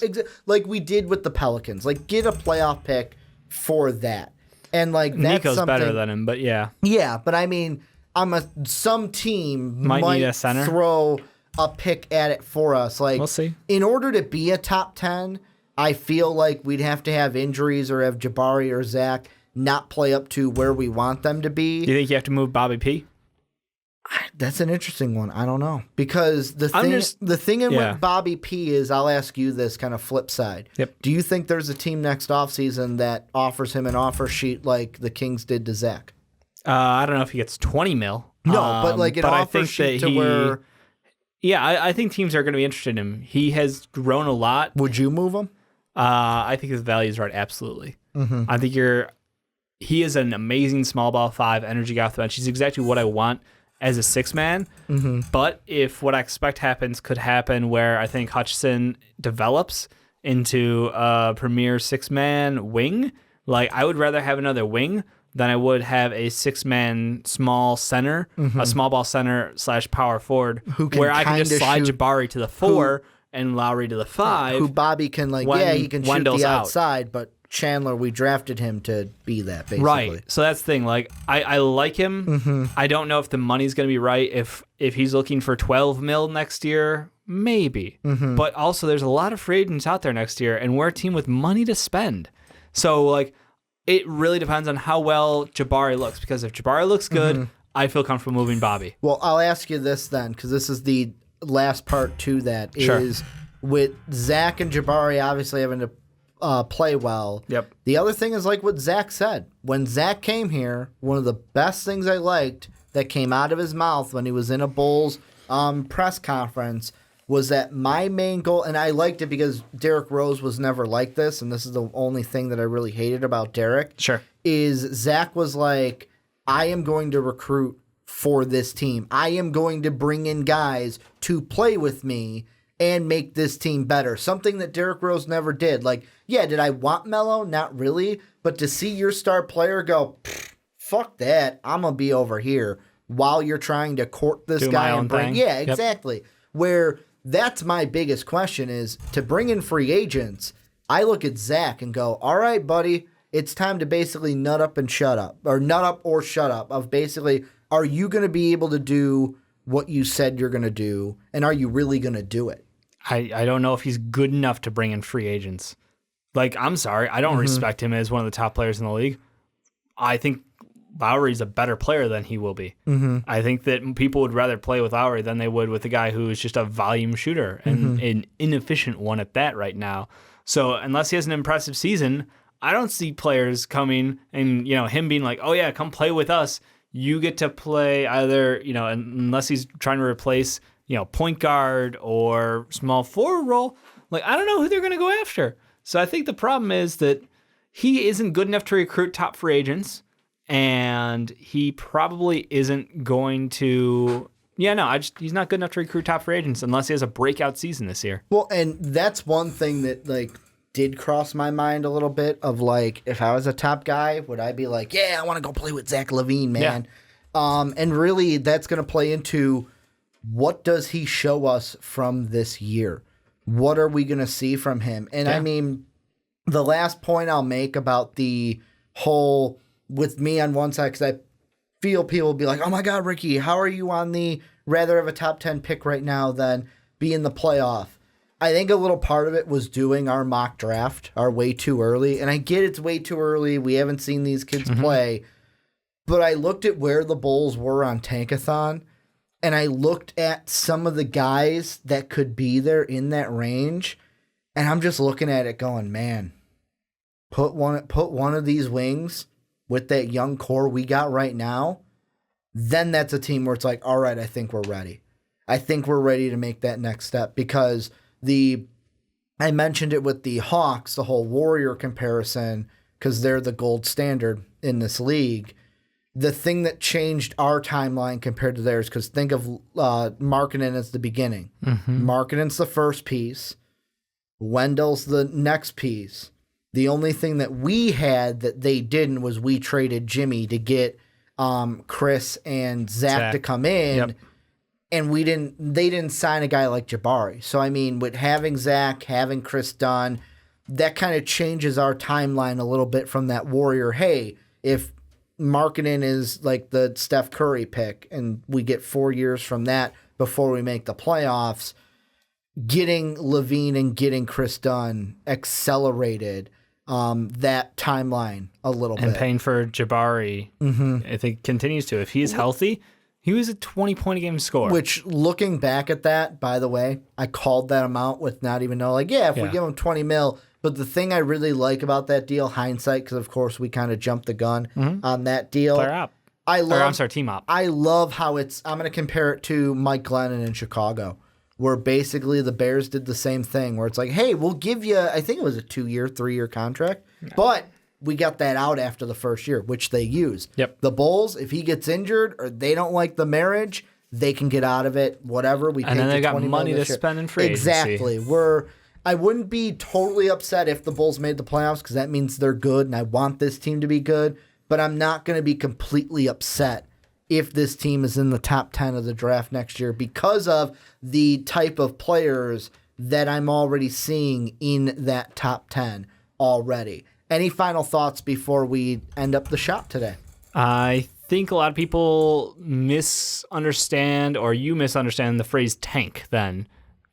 like we did with the Pelicans. Like, get a playoff pick for that. And, like, that's Nico's better than him, but yeah. Yeah, but I mean, some team might need a center. Throw a pick at it for us. Like, we'll see. In order to be a top 10, I feel like we'd have to have injuries or have Jabari or Zach not play up to where we want them to be. Do you think you have to move Bobby P? That's an interesting one. I don't know. Because the thing with Bobby P is, I'll ask you this kind of flip side. Yep. Do you think there's a team next offseason that offers him an offer sheet like the Kings did to Zach? I don't know if he gets 20 mil. No, but like an offer sheet to where... Yeah, I think teams are going to be interested in him. He has grown a lot. Would you move him? I think his value is right. Absolutely. I think he is an amazing small ball 5 energy guy off the bench. He's exactly what I want as a 6-man. But if what I expect could happen where I think Hutchison develops into a premier 6-man wing, like, I would rather have another wing than I would have a 6-man small center, a small ball center / power forward, where I can just slide Jabari to the 4 and Lowry to the 5. Who Bobby can, like, he can shoot the outside, but Chandler, we drafted him to be that, basically. Right. So that's the thing. Like, I like him. I don't know if the money's going to be right. If he's looking for 12 mil next year, maybe. But also, there's a lot of free agents out there next year, and we're a team with money to spend. So, like, it really depends on how well Jabari looks, because if Jabari looks good, I feel comfortable moving Bobby. Well, I'll ask you this then, because this is the last part to that, is with Zach and Jabari obviously having to play well. Yep. The other thing is like what Zach said. When Zach came here, one of the best things I liked that came out of his mouth when he was in a Bulls press conference was that my main goal, and I liked it because Derrick Rose was never like this, and this is the only thing that I really hated about Derrick, is Zach was like, I am going to recruit for this team. I am going to bring in guys to play with me and make this team better. Something that Derrick Rose never did. Like, yeah, did I want Melo? Not really. But to see your star player go, fuck that, I'm going to be over here while you're trying to court this guy and bring... thing. Yeah, exactly. Where that's my biggest question is, to bring in free agents, I look at Zach and go, all right, buddy, it's time to basically nut up and shut up. Or nut up or shut up. Of basically, are you going to be able to do what you said you're going to do? And are you really going to do it? I don't know if he's good enough to bring in free agents. Like, I'm sorry, I don't respect him as one of the top players in the league. I think Lowry's a better player than he will be. I think that people would rather play with Lowry than they would with a guy who is just a volume shooter and an inefficient one at that right now. So unless he has an impressive season, I don't see players coming and, him being like, oh yeah, come play with us. You get to play either, unless he's trying to replace, point guard or small forward role. Like, I don't know who they're going to go after. So I think the problem is that he isn't good enough to recruit top free agents. And he probably isn't going to. He's not good enough to recruit top free agents unless he has a breakout season this year. Well, and that's one thing that did cross my mind a little bit of if I was a top guy, would I be like, yeah, I want to go play with Zach LaVine, man. Yeah. And really, that's going to play into what does he show us from this year? What are we going to see from him? And I mean, the last point I'll make about the whole. With me on one side, because I feel people will be like, oh my God, Ricky, how are you on the rather have a top 10 pick right now than be in the playoff? I think a little part of it was doing our mock draft, our way too early. And I get it's way too early. We haven't seen these kids play. But I looked at where the Bulls were on Tankathon, and I looked at some of the guys that could be there in that range. And I'm just looking at it going, man, put one of these wings with that young core we got right now, then that's a team where it's like, all right, I think we're ready. I think we're ready to make that next step because I mentioned it with the Hawks, the whole Warrior comparison, because they're the gold standard in this league. The thing that changed our timeline compared to theirs, because think of Markkanen as the beginning. Markkanen's the first piece. Wendell's the next piece. The only thing that we had that they didn't was we traded Jimmy to get Chris and Zach to come in, and they didn't sign a guy like Jabari. So, I mean, with having Zach, having Chris done, that kind of changes our timeline a little bit from that Warrior. Hey, if Markkanen is like the Steph Curry pick and we get 4 years from that before we make the playoffs, getting LaVine and getting Chris Dunn accelerated that timeline a little bit. And paying for Jabari, I think, continues to. If he's healthy, he was a 20-point a game scorer. Which, looking back at that, by the way, I called that amount with not even know, we give him 20 mil. But the thing I really like about that deal, hindsight, because, of course, we kind of jumped the gun on that deal. Player op. Team op. I love how I'm going to compare it to Mike Glennon in Chicago, where basically the Bears did the same thing, where it's like, hey, we'll give you, I think it was a 2-year, 3-year contract, but we got that out after the first year, which they used. Yep. The Bulls, if he gets injured or they don't like the marriage, they can get out of it, whatever. And then they got money to spend in free agency. Exactly. I wouldn't be totally upset if the Bulls made the playoffs because that means they're good, and I want this team to be good, but I'm not going to be completely upset if this team is in the top 10 of the draft next year because of the type of players that I'm already seeing in that top 10 already. Any final thoughts before we end up the shop today? I think a lot of people misunderstand, or you misunderstand, the phrase tank then.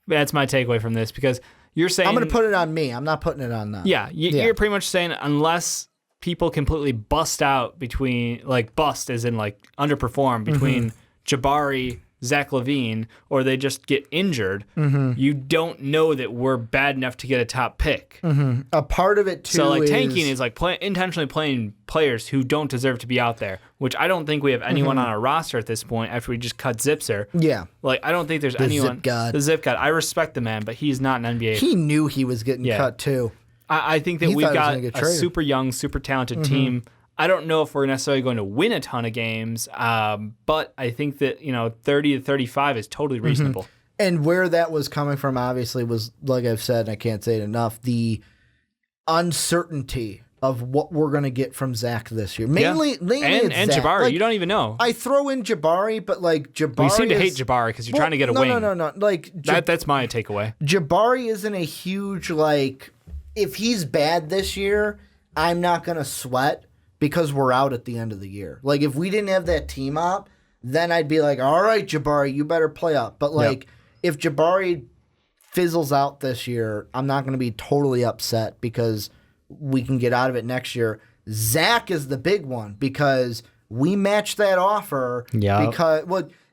That's my takeaway from this, because you're saying... I'm going to put it on me. I'm not putting it on them. Yeah, you're pretty much saying unless people completely bust out between, bust as in underperform between Jabari, Zach LaVine, or they just get injured, you don't know that we're bad enough to get a top pick. A part of it, too, so tanking is intentionally playing players who don't deserve to be out there, which I don't think we have anyone on our roster at this point after we just cut Zipser. Yeah. I don't think there's anyone. The Zip God. I respect the man, but he's not an NBA. He knew he was getting cut, too. I think that we've got a super young, super talented team. I don't know if we're necessarily going to win a ton of games, but I think that 30 to 35 is totally reasonable. And where that was coming from, obviously, was, like I've said, and I can't say it enough, the uncertainty of what we're going to get from Zach this year. Mainly and Zach. Jabari. You don't even know. I throw in Jabari, but Jabari. We seem to hate Jabari because you're trying to get a wing. No. That's my takeaway. Jabari isn't a huge if he's bad this year, I'm not going to sweat because we're out at the end of the year. If we didn't have that team up, then I'd be like, all right, Jabari, you better play up. But if Jabari fizzles out this year, I'm not going to be totally upset because we can get out of it next year. Zach is the big one because we matched that offer. Yeah.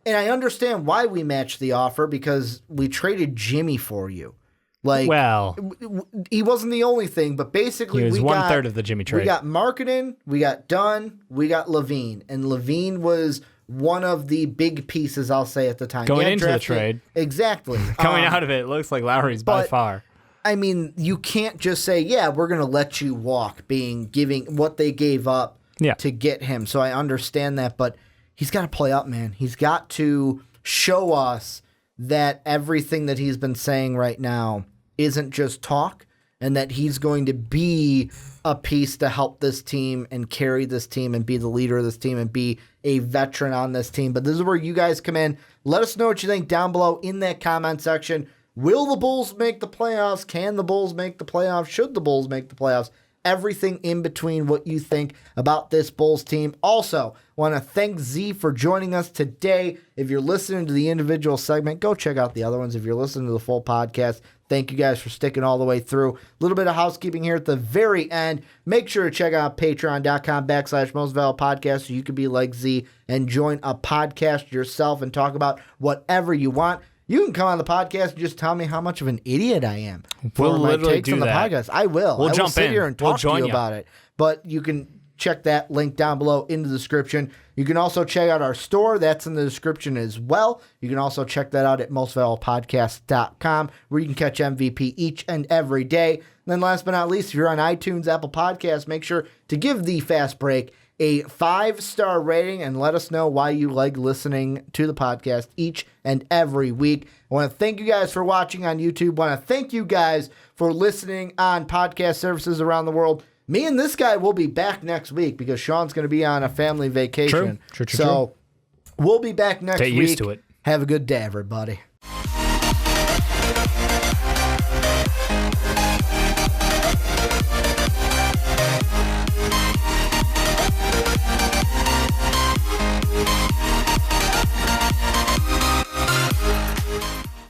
And I understand why we matched the offer because we traded Jimmy for you. He wasn't the only thing, but basically he was 1/3 of the Jimmy trade. We got Marketing, we got Dunn, we got Levine, and Levine was one of the big pieces, I'll say, at the time. Going into the trade. Exactly. Coming out of it, it looks like Lowry's by far. I mean, you can't just say, yeah, we're going to let you walk, giving what they gave up to get him. So I understand that, but he's got to play up, man. He's got to show us that everything that he's been saying right now isn't just talk, and that he's going to be a piece to help this team and carry this team and be the leader of this team and be a veteran on this team. But this is where you guys come in. Let us know what you think down below in that comment section. Will the Bulls make the playoffs? Can the Bulls make the playoffs? Should the Bulls make the playoffs? Everything in between, what you think about this Bulls team. Also, want to thank Z for joining us today. If you're listening to the individual segment, go check out the other ones. If you're listening to the full podcast, thank you guys for sticking all the way through. A little bit of housekeeping here at the very end. Make sure to check out patreon.com/mostvaluablepodcast so you can be like Z and join a podcast yourself and talk about whatever you want. You can come on the podcast and just tell me how much of an idiot I am for my takes on the podcast. I will. We'll jump sit here and talk to you about it. But you can check that link down below in the description. You can also check out our store. That's in the description as well. You can also check that out at mostvaluablepodcast.com, where you can catch MVP each and every day. And then last but not least, if you're on iTunes, Apple Podcasts, make sure to give the Fast Break a 5-star rating and let us know why you like listening to the podcast each and every week. I want to thank you guys for watching on YouTube. I want to thank you guys for listening on podcast services around the world. Me and this guy will be back next week because Sean's going to be on a family vacation. True. So we'll be back next week. Get used to it. Have a good day, everybody.